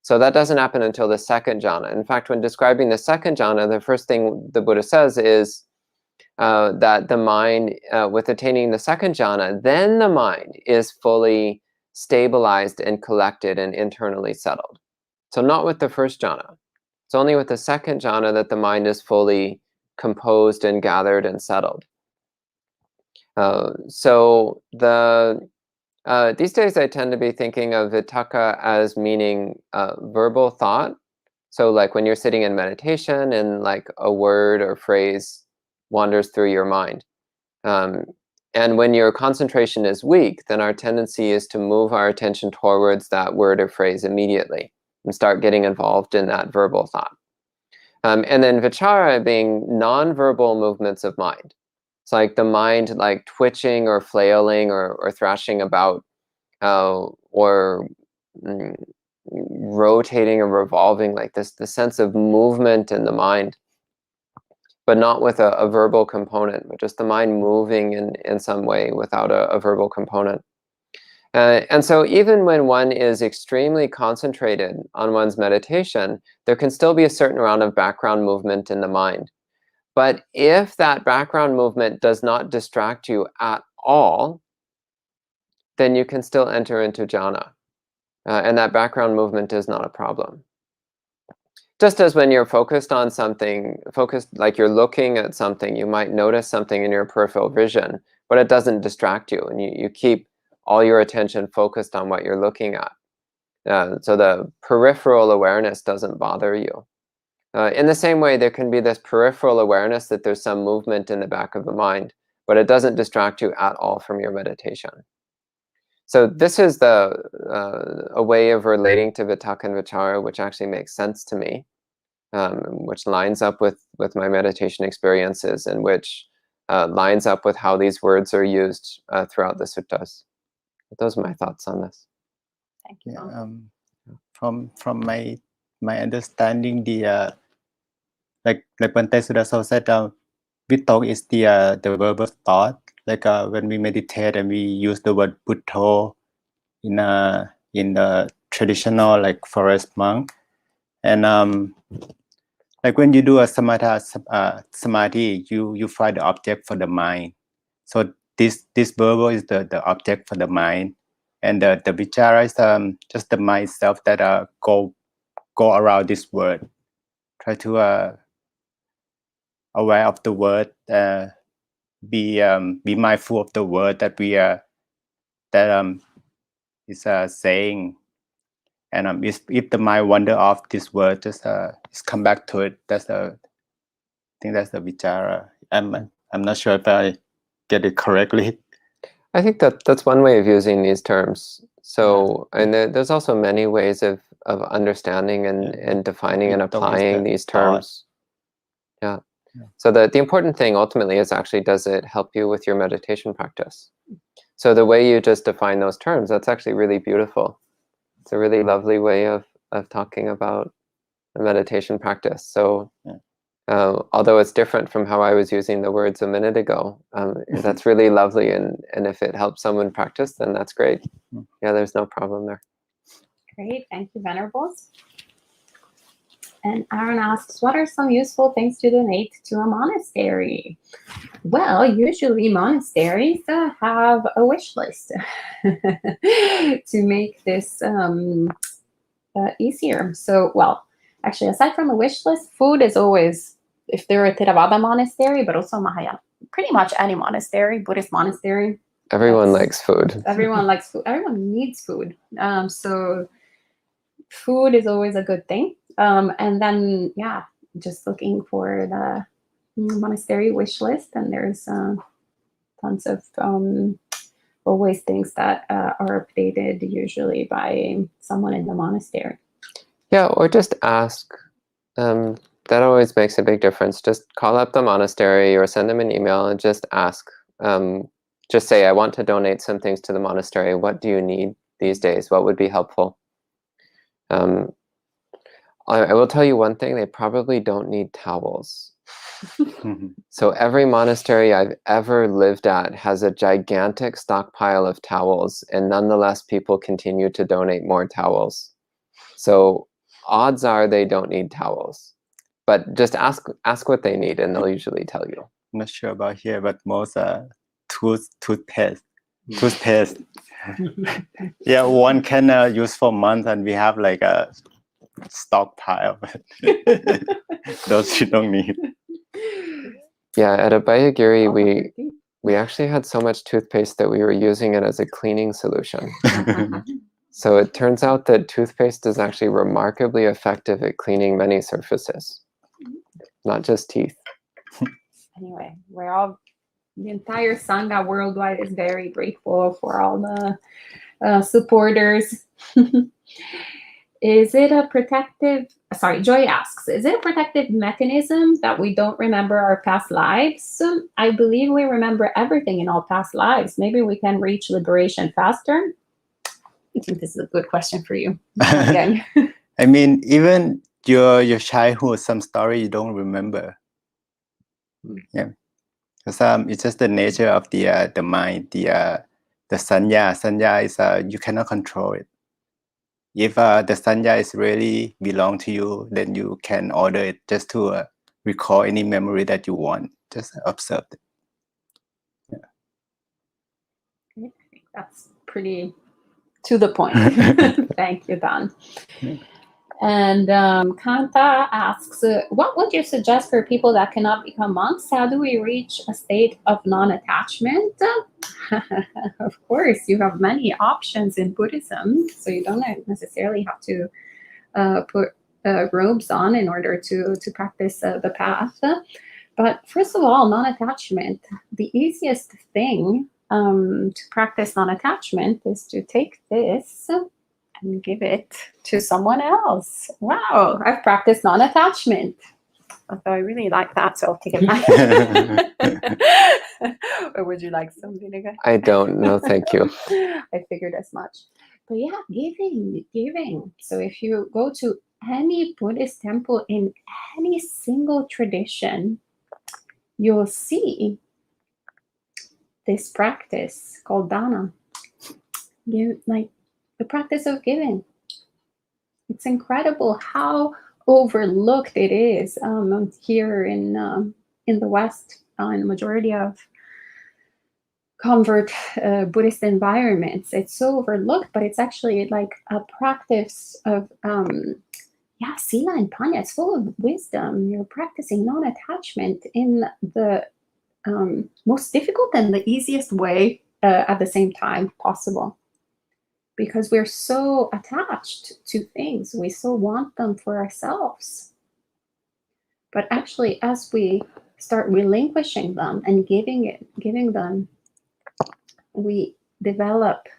So that doesn't happen until the second jhana. In fact, when describing the second jhana, the first thing the Buddha says is that the mind, with attaining the second jhana, then the mind is fully stabilized and collected and internally settled. So not with the first jhana. It's only with the second jhana that the mind is fully composed and gathered and settled. So these days I tend to be thinking of vitaka as meaning verbal thought. So like when you're sitting in meditation and like a word or phrase wanders through your mind. And when your concentration is weak, then our tendency is to move our attention towards that word or phrase immediately and start getting involved in that verbal thought. And then vichara being non-verbal movements of mind. It's like the mind like twitching or flailing or thrashing about or rotating or revolving, like this, the sense of movement in the mind, but not with a verbal component, but just the mind moving in some way without a verbal component. And so even when one is extremely concentrated on one's meditation, there can still be a certain amount of background movement in the mind. But if that background movement does not distract you at all, then you can still enter into jhana. And that background movement is not a problem. Just as when you're focused on something, like you're looking at something, you might notice something in your peripheral vision, but it doesn't distract you, and you keep all your attention focused on what you're looking at. So the peripheral awareness doesn't bother you. In the same way, there can be this peripheral awareness that there's some movement in the back of the mind, but it doesn't distract you at all from your meditation. So this is a way of relating to vitaka and vichara, which actually makes sense to me, which lines up with my meditation experiences, and which lines up with how these words are used throughout the suttas. But those are my thoughts on this. Thank you. From my understanding, the like Bante Sudasa said, vitok is the verbal thought. Like when we meditate and we use the word Buddho in the traditional like forest monk, and like when you do a samadhi, you find the object for the mind. So this verbal is the object for the mind, and the vichara is just the mind itself that go around this word, try to aware of the word. Be mindful of the word that we is saying, and if the mind wander off this word, just come back to it. I think that's the vichara. I'm not sure if I get it correctly. I think that's one way of using these terms. So, and there's also many ways of understanding and defining and applying these terms. Yeah. So the important thing ultimately is actually, does it help you with your meditation practice? So the way you just define those terms, that's actually really beautiful. It's a really lovely way of talking about the meditation practice. So although it's different from how I was using the words a minute ago, that's really lovely. And if it helps someone practice, then that's great. Yeah, there's no problem there. Great. Thank you, Venerables. And Aaron asks, what are some useful things to donate to a monastery? Well, usually monasteries have a wish list to make this easier. So, well, actually, aside from a wish list, food is always, if they're a Theravada monastery, but also Mahayana, pretty much any monastery, Buddhist monastery. Everyone likes food. Everyone likes food. Everyone needs food. So food is always a good thing. And then, yeah, just looking for the monastery wish list, and there's tons of always things that are updated usually by someone in the monastery. Yeah, or just ask. That always makes a big difference. Just call up the monastery or send them an email and just ask. Just say, I want to donate some things to the monastery. What do you need these days? What would be helpful? I will tell you one thing, they probably don't need towels. So every monastery I've ever lived at has a gigantic stockpile of towels, and nonetheless people continue to donate more towels. So odds are they don't need towels. But just ask what they need, and they'll usually tell you. I'm not sure about here, but most toothpaste. Yeah, one can use for months, and we have like stockpile. Those you don't need. Yeah, at Abhayagiri, we actually had so much toothpaste that we were using it as a cleaning solution. So it turns out that toothpaste is actually remarkably effective at cleaning many surfaces, not just teeth. Anyway, the entire Sangha worldwide is very grateful for all the supporters. Is it a protective, Joy asks, is it a protective mechanism that we don't remember our past lives? I believe we remember everything in all past lives. Maybe we can reach liberation faster. I think this is a good question for you. Again. I mean, even your childhood, some story you don't remember. Yeah, because it's just the nature of the mind. The sanya is you cannot control it. If the sanya is really belong to you, then you can order it just to recall any memory that you want. Just observe it. Yeah. I think that's pretty to the point. Thank you, Dan. Yeah. And Kanta asks, what would you suggest for people that cannot become monks? How do we reach a state of non-attachment? Of course, you have many options in Buddhism, so you don't necessarily have to put robes on in order to practice the path. But first of all, non-attachment, the easiest thing to practice non-attachment is to take this and give it to someone else. Wow, I've practiced non-attachment. Although I really like that, so I'll take it back. Or would you like some vinegar? I don't know, thank you. I figured as much. But yeah, giving. So if you go to any Buddhist temple in any single tradition, you'll see this practice called dana. Like the practice of giving. It's incredible how overlooked it is here in the West, in the majority of convert Buddhist environments. It's so overlooked, but it's actually like a practice of sila and panya. It's full of wisdom. You're practicing non-attachment in the most difficult and the easiest way at the same time possible. Because we're so attached to things. We so want them for ourselves. But actually, as we start relinquishing them and giving them, we develop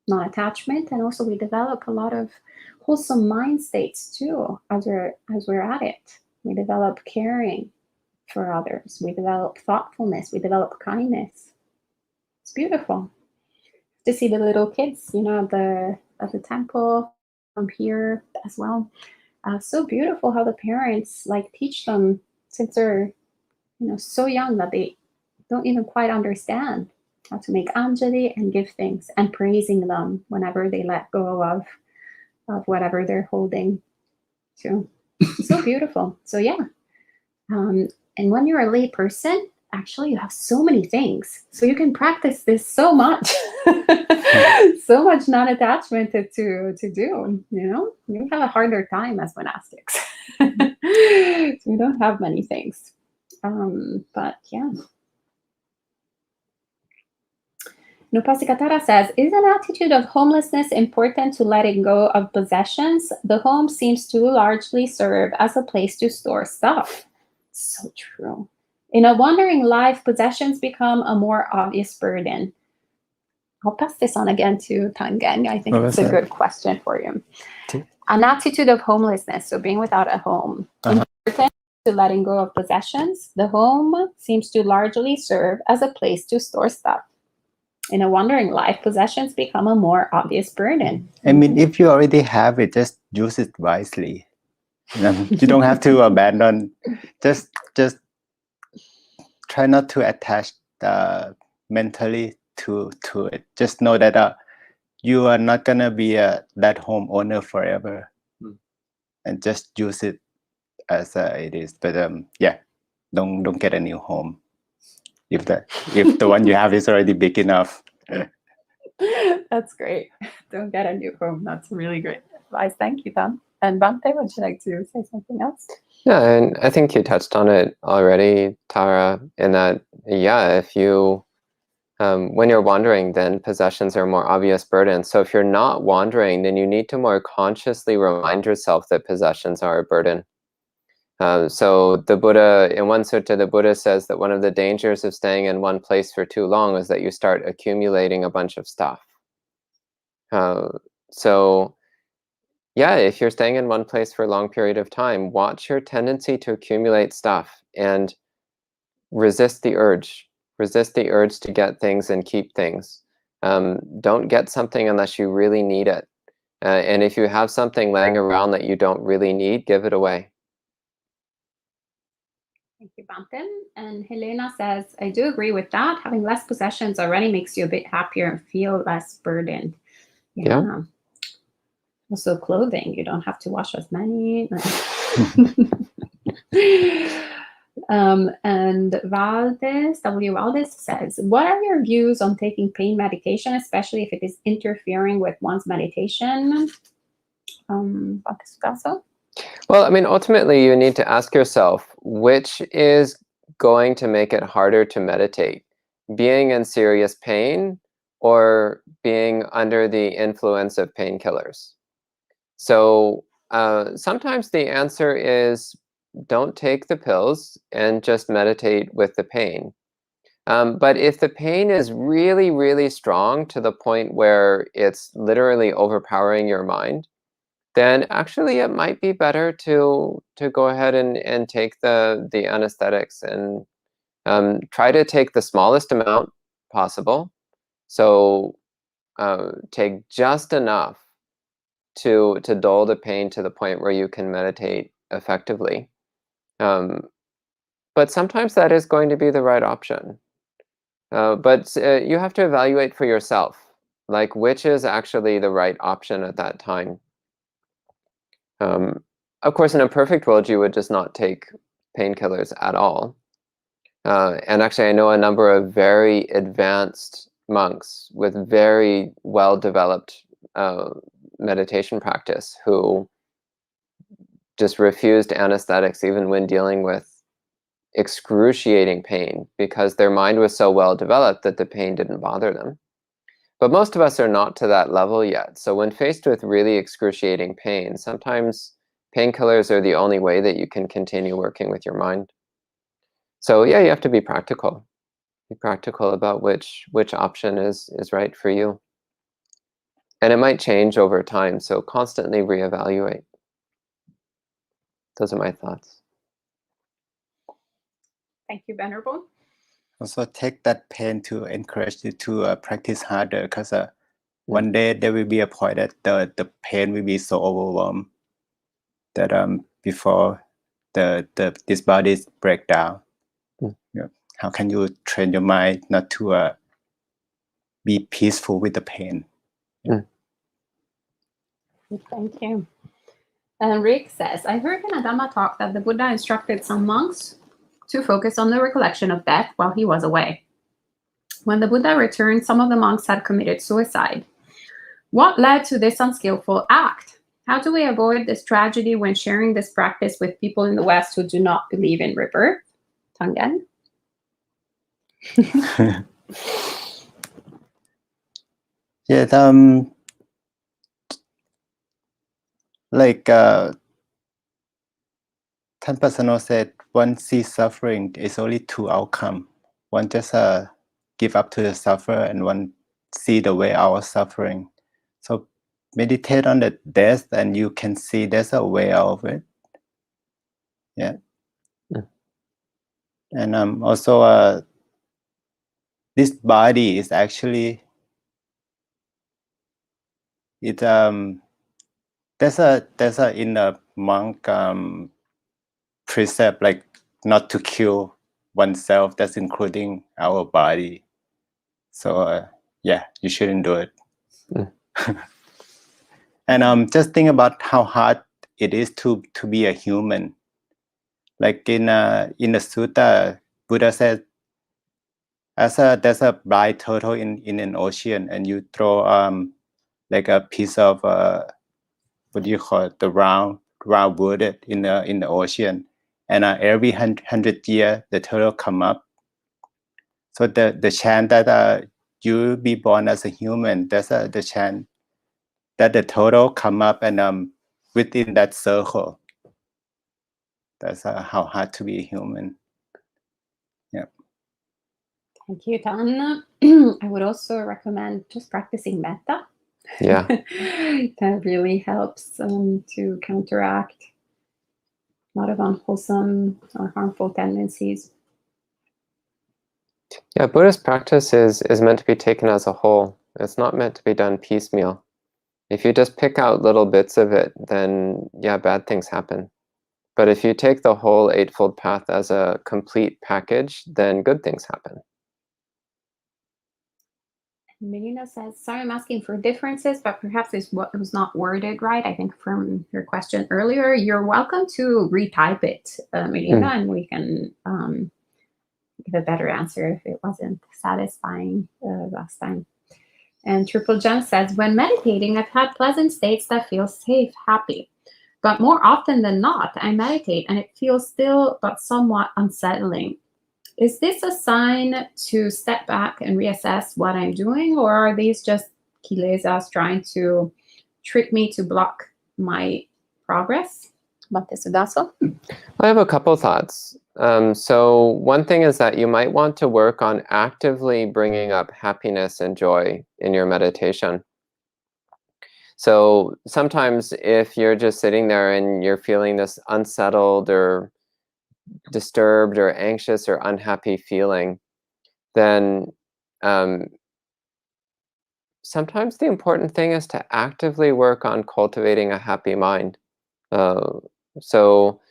non-attachment, and also we develop a lot of wholesome mind states too as we're at it. We develop caring for others. We develop thoughtfulness. We develop kindness. It's beautiful to see the little kids, at the temple, here as well. So beautiful how the parents teach them since they're, so young that they don't even quite understand how to make anjali and give things, and praising them whenever they let go of whatever they're holding to. So beautiful. So yeah. And when you're a lay person, actually you have so many things. So you can practice this so much. So much non-attachment to do, You have a harder time as monastics. So you don't have many things. But yeah. Nupasikatara says, is an attitude of homelessness important to letting go of possessions? The home seems to largely serve as a place to store stuff. So true. In a wandering life, possessions become a more obvious burden. I'll pass this on again to Tangen. I think it's a good question for you. An attitude of homelessness, so being without a home. Important to letting go of possessions, the home seems to largely serve as a place to store stuff. In a wandering life, possessions become a more obvious burden. I mean, if you already have it, just use it wisely. You don't have to abandon. Just try not to attach mentally to it. Just know that you are not gonna be that home owner forever, and just use it as it is. But don't get a new home if the one you have is already big enough. That's great. Don't get a new home. That's really great advice. Thank you, Tom. And Bante, would you like to say something else? Yeah, and I think you touched on it already, Tara, in that, yeah, if you, when you're wandering, then possessions are a more obvious burden. So if you're not wandering, then you need to more consciously remind yourself that possessions are a burden. So the Buddha, in one sutta, the Buddha says that one of the dangers of staying in one place for too long is that you start accumulating a bunch of stuff. So yeah, if you're staying in one place for a long period of time, watch your tendency to accumulate stuff and resist the urge. Resist the urge to get things and keep things. Don't get something unless you really need it. And if you have something laying around that you don't really need, give it away. Thank you, Bante. And Helena says, I do agree with that. Having less possessions already makes you a bit happier and feel less burdened. Yeah. Also clothing, you don't have to wash as many. And W. Valdez says, what are your views on taking pain medication, especially if it is interfering with one's meditation? Well, I mean, ultimately, you need to ask yourself, which is going to make it harder to meditate? Being in serious pain or being under the influence of painkillers? So sometimes the answer is don't take the pills and just meditate with the pain. But if the pain is really, really strong to the point where it's literally overpowering your mind, then actually it might be better to go ahead and take the anesthetics and try to take the smallest amount possible. So take just enough to dull the pain to the point where you can meditate effectively. But sometimes that is going to be the right option. But you have to evaluate for yourself, like which is actually the right option at that time. Of course, in a perfect world, you would just not take painkillers at all. And actually, I know a number of very advanced monks with very well-developed meditation practice who just refused anesthetics even when dealing with excruciating pain because their mind was so well developed that the pain didn't bother them. But most of us are not to that level yet. So when faced with really excruciating pain, sometimes painkillers are the only way that you can continue working with your mind. So yeah, you have to be practical. Be practical about which option is right for you. And it might change over time, so constantly reevaluate. Those are my thoughts. Thank you, Venerable. Also take that pain to encourage you to practice harder, because one day there will be a point that the pain will be so overwhelmed that before this body break down. Yeah. How can you train your mind not to be peaceful with the pain? Yeah. Thank you. And Rick says, I heard in a Dhamma talk that the Buddha instructed some monks to focus on the recollection of death while he was away. When the Buddha returned, some of the monks had committed suicide. What led to this unskillful act? How do we avoid this tragedy when sharing this practice with people in the West who do not believe in rebirth? Tangen? Yes, like Tanpasano said, one sees suffering is only two outcomes. One just give up to the sufferer, and one see the way out of suffering. So meditate on the death, and you can see there's a way out of it. Yeah. And also this body is actually there's a in a monk precept like not to kill oneself. That's including our body. So yeah, you shouldn't do it. And just think about how hard it is to be a human. Like in the sutta, Buddha said, there's a blind turtle in an ocean, and you throw like a piece of what do you call it, the round wooded in the ocean, and every 100 years the turtle come up. So the chance that you be born as a human, that's the chance that the turtle come up and within that circle. That's how hard to be a human. Yeah. Thank you, Tan. I would also recommend just practicing metta. Yeah. That really helps to counteract a lot of unwholesome or harmful tendencies. Yeah, Buddhist practice is meant to be taken as a whole. It's not meant to be done piecemeal. If you just pick out little bits of it, then yeah, bad things happen. But if you take the whole Eightfold Path as a complete package, then good things happen. Melina says, sorry, I'm asking for differences, but perhaps it was not worded right. I think from your question earlier, you're welcome to retype it, Melina, and we can give a better answer if it wasn't satisfying last time. And Triple Gem says, when meditating, I've had pleasant states that feel safe, happy. But more often than not, I meditate and it feels still but somewhat unsettling. Is this a sign to step back and reassess what I'm doing, or are these just kilesas trying to trick me to block my progress? Bhante Sudaso? I have a couple thoughts. So one thing is that you might want to work on actively bringing up happiness and joy in your meditation. So sometimes if you're just sitting there and you're feeling this unsettled or disturbed or anxious or unhappy feeling, then sometimes the important thing is to actively work on cultivating a happy mind. So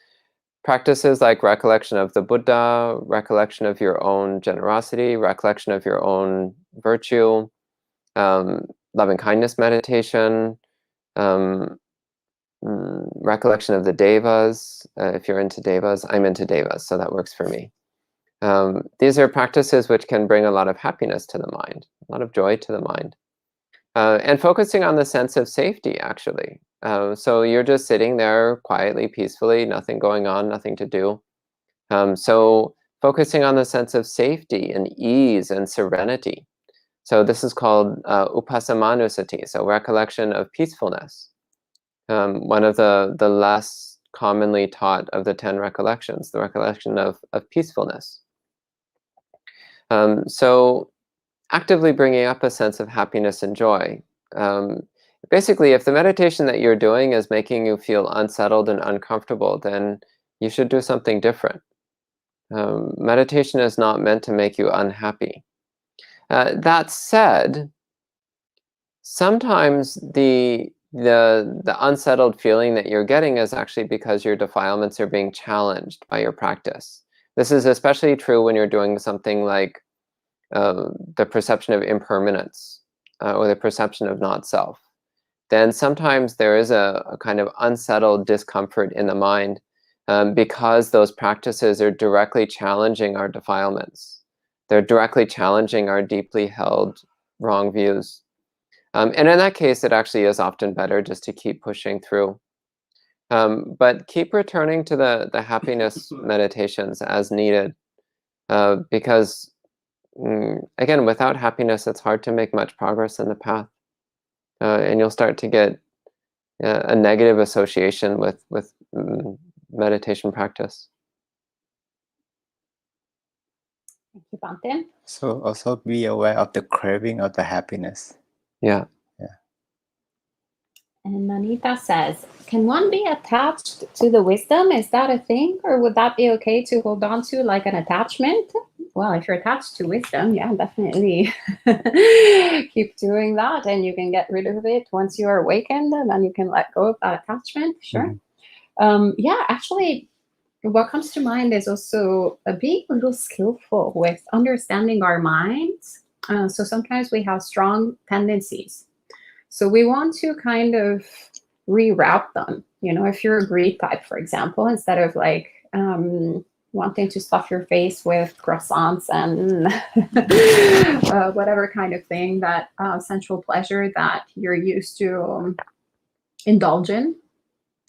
practices like recollection of the Buddha, recollection of your own generosity, recollection of your own virtue, loving kindness meditation, recollection of the devas. If you're into devas, I'm into devas, so that works for me. These are practices which can bring a lot of happiness to the mind, a lot of joy to the mind. And focusing on the sense of safety, actually. So you're just sitting there quietly, peacefully, nothing going on, nothing to do. So focusing on the sense of safety and ease and serenity. So this is called upasamanusati, so recollection of peacefulness. One of the less commonly taught of the 10 recollections, the recollection of peacefulness. So actively bringing up a sense of happiness and joy. Basically, if the meditation that you're doing is making you feel unsettled and uncomfortable, then you should do something different. Meditation is not meant to make you unhappy. That said, sometimes the unsettled feeling that you're getting is actually because your defilements are being challenged by your practice. This is especially true when you're doing something like the perception of impermanence or the perception of not self. Then sometimes there is a kind of unsettled discomfort in the mind because those practices are directly challenging our defilements. They're directly challenging our deeply held wrong views. And in that case, it actually is often better just to keep pushing through. But keep returning to the happiness meditations as needed because, again, without happiness, it's hard to make much progress in the path. And you'll start to get a negative association with meditation practice. Thank you, Bhante. So also be aware of the craving of the happiness. Yeah. And Anita says, can one be attached to the wisdom? Is that a thing? Or would that be okay to hold on to like an attachment? Well, if you're attached to wisdom, yeah, definitely keep doing that. And you can get rid of it once you are awakened, and then you can let go of that attachment. Sure. Mm-hmm. Yeah, actually, what comes to mind is also being a little skillful with understanding our minds. So sometimes we have strong tendencies. So we want to kind of reroute them. You know, if you're a greed type, for example, instead of like wanting to stuff your face with croissants and whatever kind of thing, that sensual pleasure that you're used to indulge in,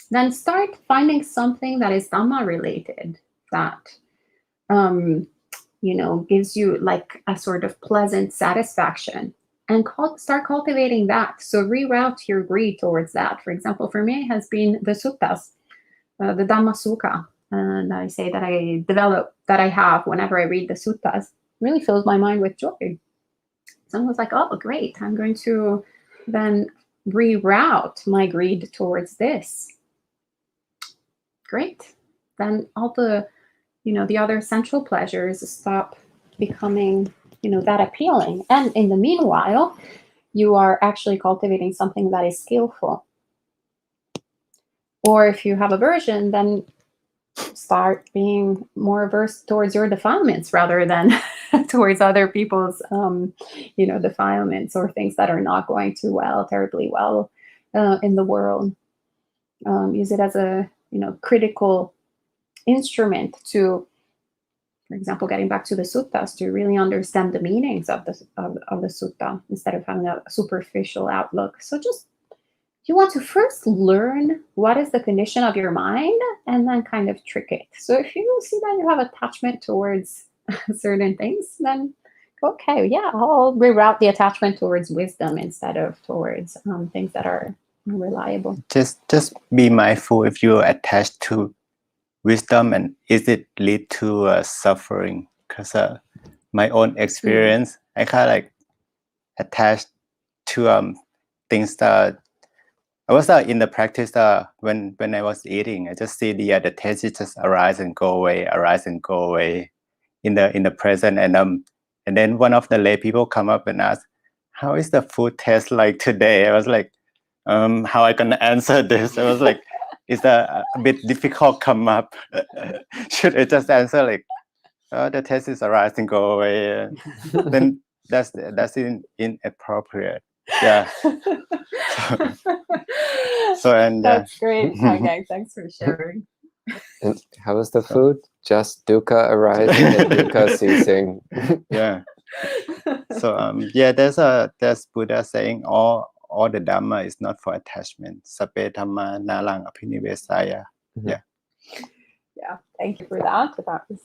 then start finding something that is Dhamma related, that gives you like a sort of pleasant satisfaction, and start cultivating that. So reroute your greed towards that. For example, for me, it has been the suttas, the Dhamma Sukha, and I say that I develop, that I have whenever I read the suttas, really fills my mind with joy. So I was like, oh, great, I'm going to then reroute my greed towards this. Great. Then all the, the other sensual pleasures stop becoming, that appealing. And in the meanwhile, you are actually cultivating something that is skillful. Or if you have aversion, then start being more averse towards your defilements rather than towards other people's, defilements or things that are not going too well, terribly well in the world. Use it as a, critical instrument to, for example, getting back to the suttas, to really understand the meanings of the sutta instead of having a superficial outlook. So just, you want to first learn what is the condition of your mind and then kind of trick it. So if you see that you have attachment towards certain things, then okay, yeah, I'll reroute the attachment towards wisdom instead of towards things that are reliable. Just be mindful if you're attached to wisdom, and is it lead to suffering? Because my own experience, I kind of like attached to things that I was in the practice when I was eating. I just see the taste just arise and go away in the present, and then one of the lay people come up and ask, "How is the food taste like today?" I was like, "How I gonna answer this?" I was like, "It's a bit difficult come up. Should I just answer like, oh, the taste is arise and go away?" Then that's inappropriate. Yeah. So and that's great. Okay, thanks for sharing. And how is the food? Just dukkha arising and dukkha ceasing. Yeah. So there's Buddha saying all the Dhamma is not for attachment. Sape Dhamma nalang apinivesaya. Yeah. Yeah. Thank you for that. That was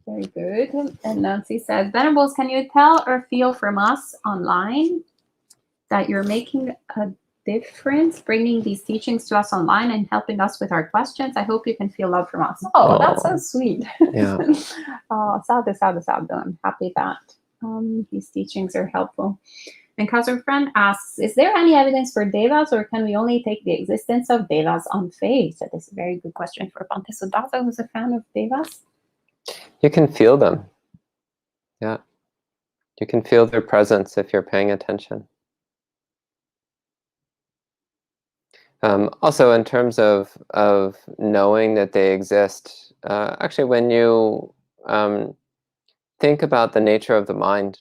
very good. And Nancy says, Venerables, can you tell or feel from us online that you're making a difference, bringing these teachings to us online and helping us with our questions? I hope you can feel love from us. Oh, that's so sweet. Yeah. Sadhu, sadhu, sadhu. I'm happy that these teachings are helpful. And Cousin Friend asks, is there any evidence for devas, or can we only take the existence of devas on faith? That is a very good question for Bhante Sudatta, who's a fan of devas. You can feel them. Yeah. You can feel their presence if you're paying attention. Also, in terms of knowing that they exist, actually, when you think about the nature of the mind,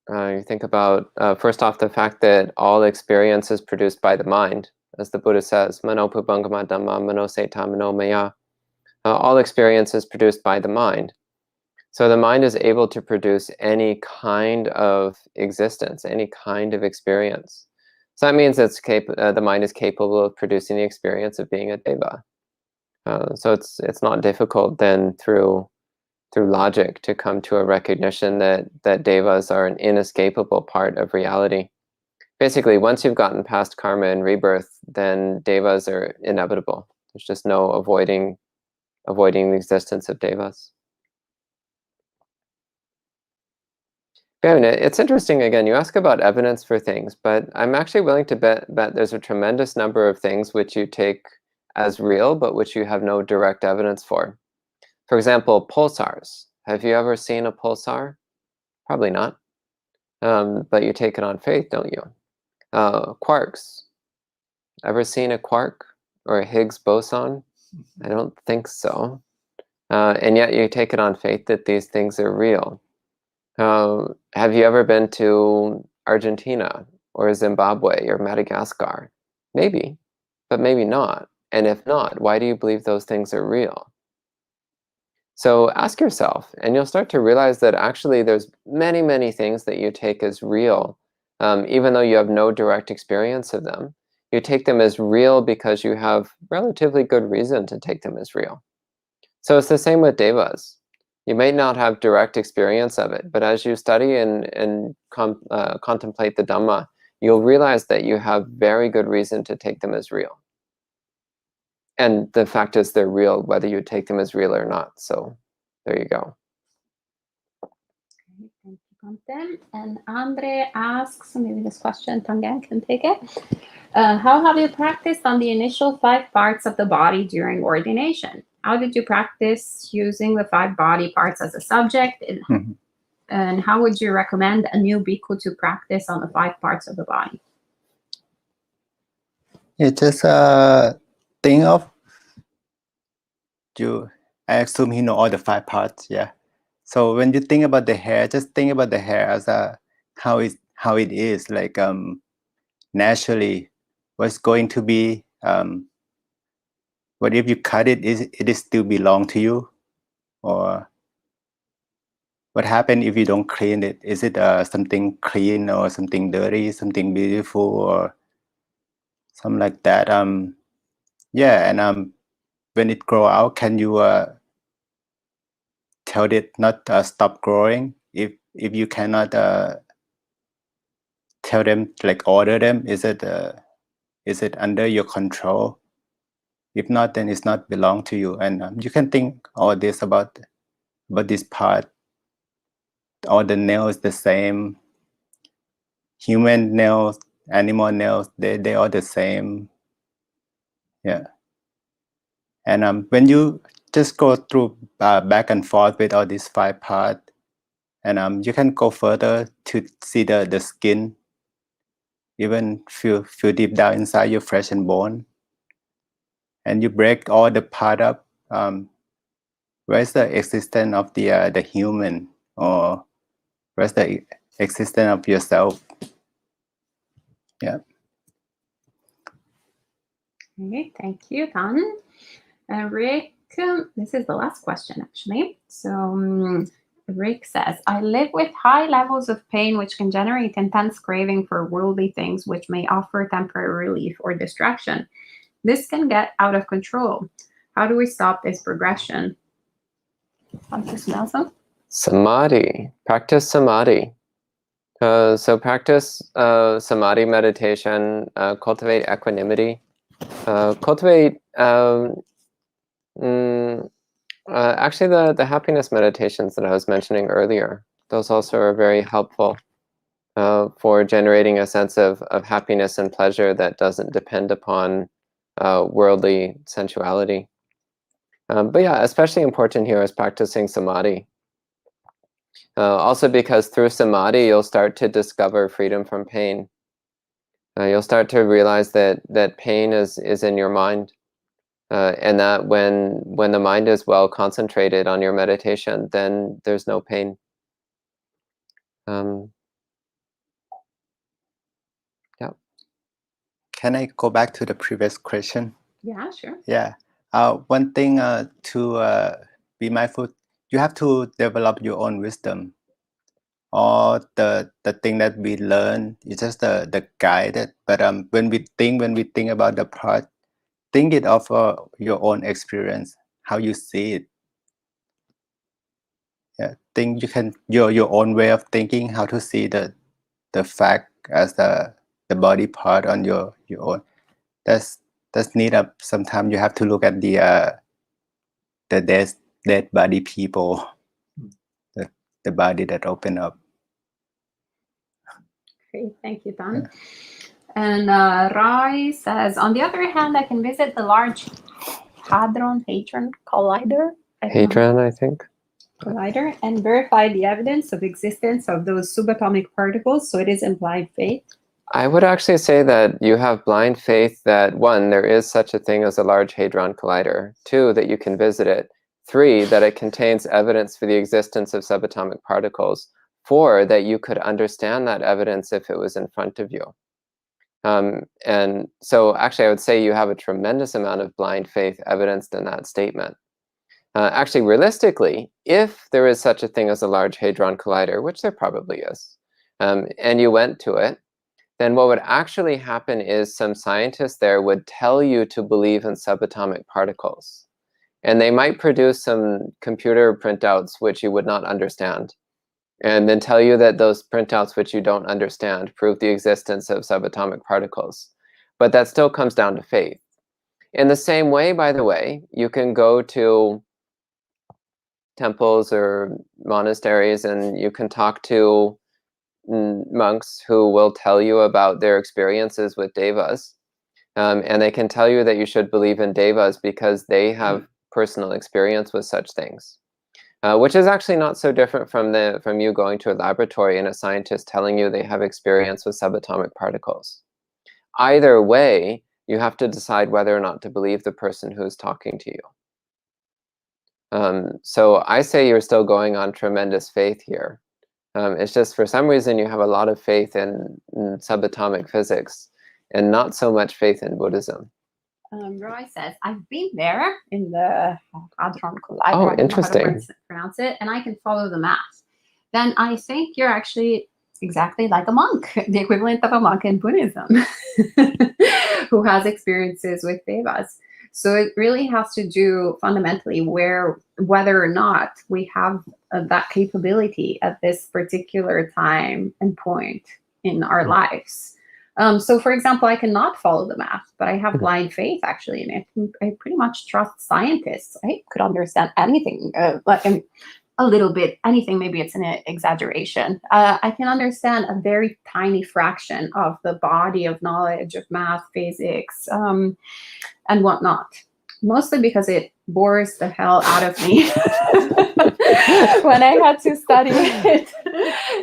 you think about, first off, the fact that all experience is produced by the mind, as the Buddha says, mano pubangama dhamma mano seta mano maya. All experience is produced by the mind. So the mind is able to produce any kind of existence, any kind of experience. So that means the mind is capable of producing the experience of being a deva. So it's not difficult then through logic to come to a recognition that devas are an inescapable part of reality. Basically, once you've gotten past karma and rebirth, then devas are inevitable. There's just no avoiding the existence of devas. It's interesting, again, you ask about evidence for things, but I'm actually willing to bet there's a tremendous number of things which you take as real, but which you have no direct evidence for. For example, pulsars. Have you ever seen a pulsar? Probably not. But you take it on faith, don't you? Quarks. Ever seen a quark or a Higgs boson? I don't think so. And yet you take it on faith that these things are real. Have you ever been to Argentina or Zimbabwe or Madagascar? Maybe, but maybe not. And if not, why do you believe those things are real? So ask yourself, and you'll start to realize that actually there's many, many things that you take as real, even though you have no direct experience of them. You take them as real because you have relatively good reason to take them as real. So it's the same with devas. You may not have direct experience of it, but as you study and contemplate the Dhamma, you'll realize that you have very good reason to take them as real. And the fact is they're real whether you take them as real or not. So there you go. Okay, thank you, Bante. And Andre asks, maybe this question, Tangen can take it. How have you practiced on the initial 5 parts of the body during ordination? How did you practice using the 5 body parts as a subject? And how would you recommend a new bhikkhu to practice on the 5 parts of the body? You just think of you. I assume you know all the 5 parts. Yeah. So when you think about the hair, just think about the hair as how it is, like naturally. What's going to be? What if you cut it? It still belong to you, or what happens if you don't clean it? Is it something clean or something dirty, something beautiful, or something like that? Yeah, and when it grow out, can you tell it not stop growing? If you cannot tell them, like order them, is it under your control? If not, then it's not belong to you. And you can think all this about this part. All the nails the same. Human nails, animal nails, they are the same. Yeah. And when you just go through back and forth with all these 5 parts, and you can go further to see the skin, even feel deep down inside your flesh and bone, and you break all the part up. Where's the existence of the human, or where's the existence of yourself? Yeah. Okay, thank you, Tan. Rick, this is the last question actually. So Rick says, I live with high levels of pain which can generate intense craving for worldly things which may offer temporary relief or distraction. This can get out of control. How do we stop this progression? Samadhi. Practice samadhi. So practice samadhi meditation, cultivate equanimity, cultivate actually the happiness meditations that I was mentioning earlier. Those also are very helpful for generating a sense of happiness and pleasure that doesn't depend upon worldly sensuality. But yeah, especially important here is practicing samadhi. Also because through samadhi, you'll start to discover freedom from pain. You'll start to realize that pain is in your mind. And that when the mind is well concentrated on your meditation, then there's no pain. Yeah. Can I go back to the previous question? Yeah, sure. Yeah. One thing to be mindful, you have to develop your own wisdom. All the thing that we learn is just the guided. But when we think about the part, think it of your own experience, how you see it. Yeah. Think you can your own way of thinking, how to see the fact as the body part on your own. That's need up. Sometimes you have to look at the dead body people, the body that open up. Great, thank you, Tan. Yeah. And Roy says, on the other hand, I can visit the Large Hadron Collider. Hadron, I think. Collider, and verify the evidence of existence of those subatomic particles. So it is implied faith. I would actually say that you have blind faith that 1, there is such a thing as a Large Hadron Collider. 2, that you can visit it. 3, that it contains evidence for the existence of subatomic particles. 4, that you could understand that evidence if it was in front of you. And so actually I would say you have a tremendous amount of blind faith evidenced in that statement. Actually, realistically, if there is such a thing as a Large Hadron Collider, which there probably is, and you went to it, then what would actually happen is some scientists there would tell you to believe in subatomic particles. And they might produce some computer printouts which you would not understand, and then tell you that those printouts which you don't understand prove the existence of subatomic particles. But that still comes down to faith. In the same way, by the way, you can go to temples or monasteries and you can talk to monks who will tell you about their experiences with devas. And they can tell you that you should believe in devas because they have personal experience with such things. Which is actually not so different from you going to a laboratory and a scientist telling you they have experience with subatomic particles. Either way, you have to decide whether or not to believe the person who is talking to you. So I say you're still going on tremendous faith here. It's just for some reason you have a lot of faith in subatomic physics and not so much faith in Buddhism. Roy says, I've been there in the Hadron Collider. Oh, interesting. I don't know how to pronounce it, and I can follow the math. Then I think you're actually exactly like a monk, the equivalent of a monk in Buddhism, who has experiences with devas. So it really has to do fundamentally whether or not we have that capability at this particular time and point in our lives. So, for example, I cannot follow the math, but I have blind faith actually in it. I pretty much trust scientists. I could understand anything, like a little bit, anything, maybe it's an exaggeration. I can understand a very tiny fraction of the body of knowledge of math, physics, and whatnot. Mostly because it bores the hell out of me. When I had to study it,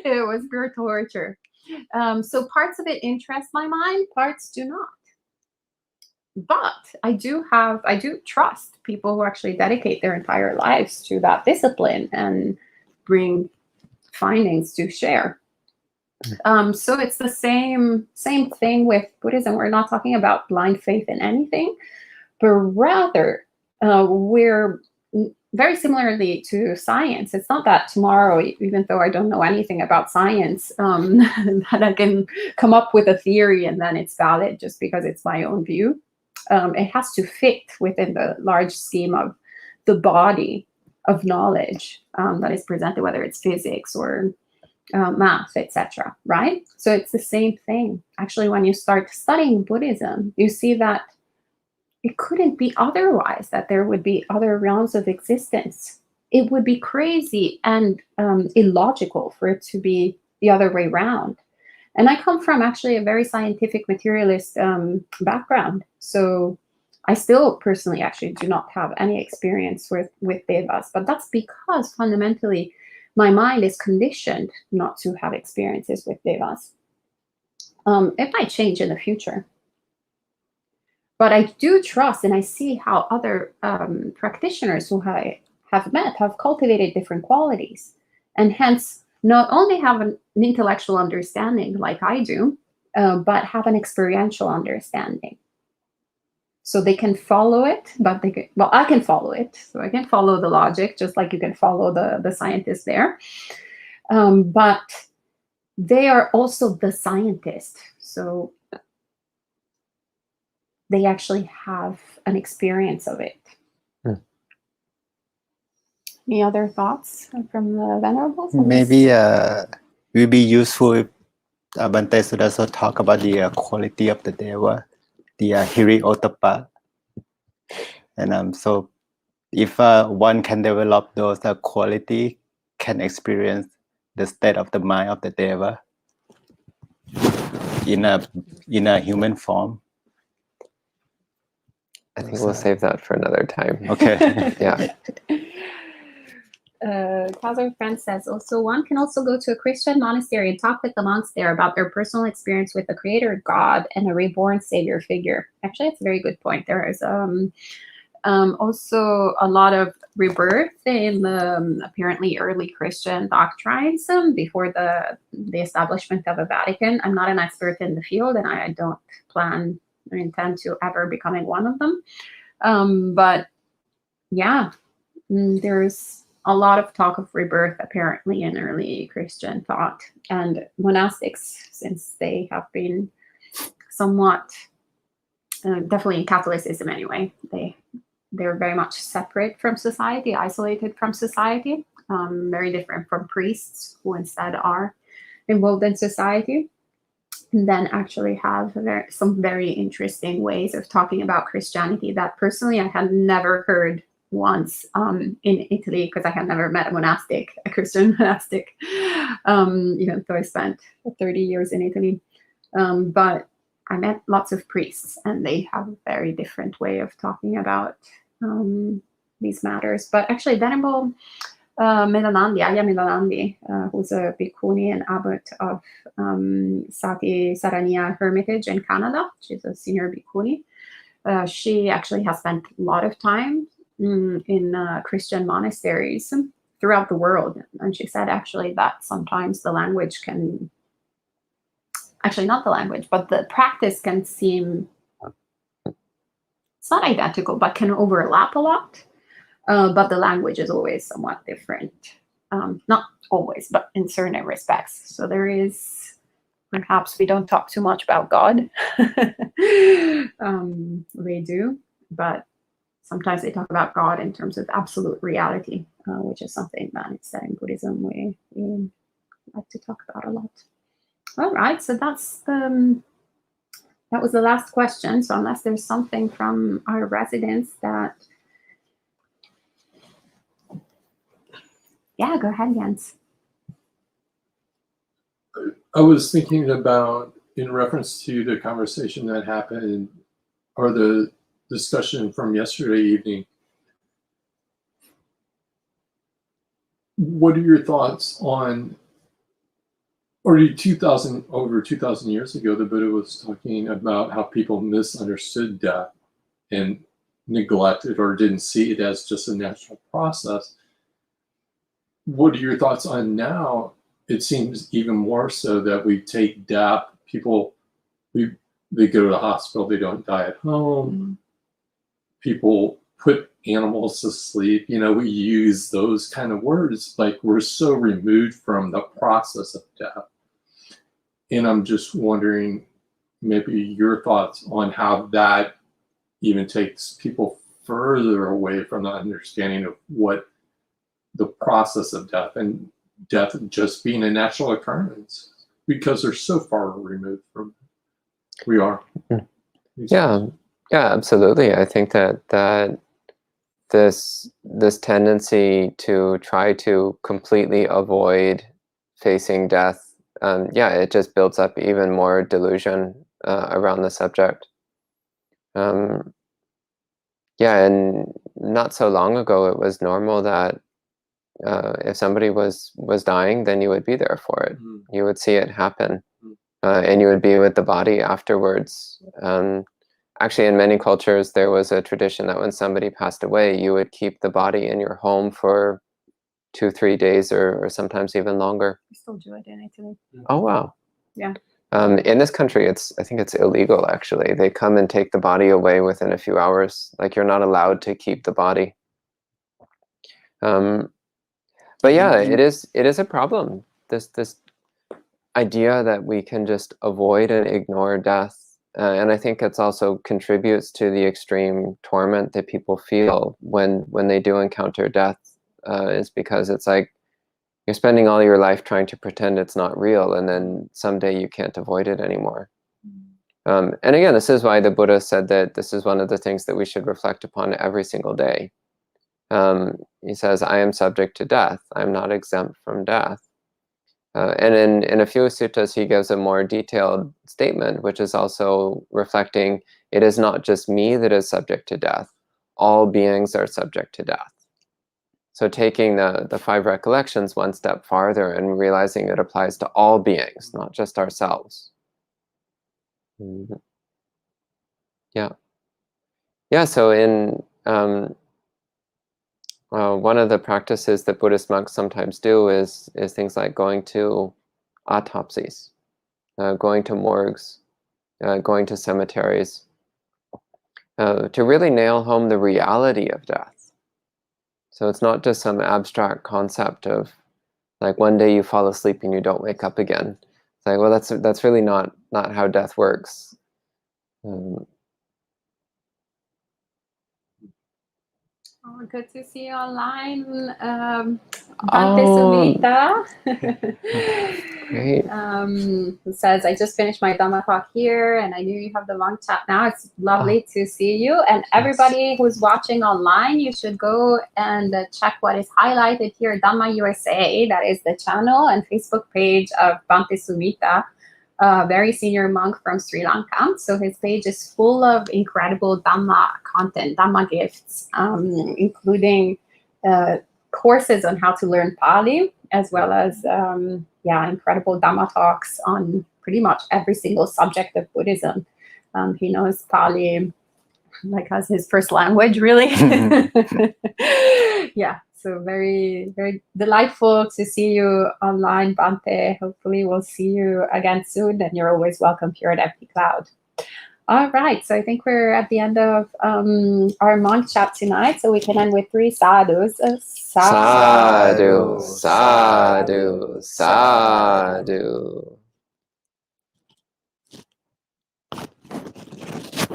it was pure torture. So parts of it interest my mind, parts do not. But I do trust people who actually dedicate their entire lives to that discipline and bring findings to share. So it's the same thing with Buddhism. We're not talking about blind faith in anything, but rather we're very similarly to science. It's not that tomorrow, even though I don't know anything about science, that I can come up with a theory and then it's valid just because it's my own view. It has to fit within the large scheme of the body of knowledge that is presented, whether it's physics or math, etc. Right? So it's the same thing. Actually, when you start studying Buddhism, you see that it couldn't be otherwise, that there would be other realms of existence. It would be crazy and illogical for it to be the other way around. And I come from actually a very scientific materialist background. So I still personally actually do not have any experience with devas, but that's because fundamentally my mind is conditioned not to have experiences with devas. It might change in the future. But I do trust, and I see how other practitioners who I have met have cultivated different qualities, and hence not only have an intellectual understanding like I do, but have an experiential understanding. So they can follow it, but I can follow it. So I can follow the logic, just like you can follow the scientist there. But they are also the scientist. So they actually have an experience of it. Any other thoughts from the Venerables? Maybe it will be useful if Bhante should also talk about the quality of the Deva, the Hiri-Ottappa. And so if one can develop those quality, can experience the state of the mind of the Deva in a human form. I think we'll save that for another time. Okay. Yeah. Kazar Friend says, also one can also go to a Christian monastery and talk with the monks there about their personal experience with the creator God and a reborn savior figure. Actually, it's a very good point. There is also a lot of rebirth in the apparently early Christian doctrines before the establishment of a Vatican. I'm not an expert in the field, and I don't plan or intend to ever becoming one of them. But yeah, there's a lot of talk of rebirth apparently in early Christian thought, and monastics, since they have been somewhat, definitely in Catholicism anyway, they're very much separate from society, isolated from society, very different from priests who instead are involved in society, and then actually have some very interesting ways of talking about Christianity that personally I had never heard once in Italy, because I had never met a Christian monastic, even though I spent 30 years in Italy. But I met lots of priests, and they have a very different way of talking about these matters. But actually, Venerable Aya Milanandi, who's a bhikkhuni and abbot of Sati Sarania Hermitage in Canada. She's a senior bhikkhuni. She actually has spent a lot of time in Christian monasteries throughout the world. And she said actually that sometimes the language can, actually not the language, but the practice can seem, it's not identical, but can overlap a lot. But the language is always somewhat different. Not always, but in certain respects. So there is, perhaps we don't talk too much about God. They do, but sometimes they talk about God in terms of absolute reality, which is something that it's said in Buddhism we like to talk about a lot. All right, so that was the last question. So unless there's something from our residents that, yeah, go ahead, Jens. I was thinking about, in reference to the conversation that happened, or the discussion from yesterday evening, what are your thoughts on, or over 2,000 years ago, the Buddha was talking about how people misunderstood death and neglected or didn't see it as just a natural process. What are your thoughts on now? It seems even more so that we take death, they go to the hospital, they don't die at home. Mm-hmm. People put animals to sleep. We use those kind of words, like we're so removed from the process of death. And I'm just wondering, maybe your thoughts on how that even takes people further away from the understanding of what the process of death, and death just being a natural occurrence, because they're so far removed from we are. Yeah, absolutely. I think that this tendency to try to completely avoid facing death, it just builds up even more delusion around the subject. And not so long ago, it was normal that if somebody was dying, then you would be there for it. Mm. You would see it happen, and you would be with the body afterwards. Actually, in many cultures, there was a tradition that when somebody passed away, you would keep the body in your home for 2-3 days, or sometimes even longer. We still do it in Italy. Oh, wow. Yeah. In this country, I think it's illegal, actually. They come and take the body away within a few hours. Like, you're not allowed to keep the body. But yeah, it is a problem. This idea that we can just avoid and ignore death. And I think it's also contributes to the extreme torment that people feel when they do encounter death, is because it's like you're spending all your life trying to pretend it's not real, and then someday you can't avoid it anymore. And again, this is why the Buddha said that this is one of the things that we should reflect upon every single day. He says, I am subject to death. I'm not exempt from death. And in a few suttas, he gives a more detailed statement, which is also reflecting, it is not just me that is subject to death. All beings are subject to death. So taking the 5 recollections one step farther and realizing it applies to all beings, not just ourselves. Mm-hmm. Yeah, so in one of the practices that Buddhist monks sometimes do is things like going to autopsies, going to morgues, going to cemeteries, to really nail home the reality of death. So it's not just some abstract concept of like one day you fall asleep and you don't wake up again. It's like, well, that's really not how death works. Oh, good to see you online, Bhante Sumita. Great. Who says, I just finished my Dhamma talk here and I knew you have the long chat now. It's lovely to see you. And everybody who's watching online, you should go and check what is highlighted here, Dhamma USA. That is the channel and Facebook page of Bhante Sumita, a very senior monk from Sri Lanka. So his page is full of incredible Dhamma content, Dhamma gifts, including courses on how to learn Pali, as well as incredible Dhamma talks on pretty much every single subject of Buddhism. He knows Pali like as his first language, really. Yeah, so very, very delightful to see you online, Bhante. Hopefully we'll see you again soon, and you're always welcome here at Empty Cloud. All right, so I think we're at the end of our monk chat tonight, so we can end with 3 sadhus. Sadhu, sadhu, sadhu.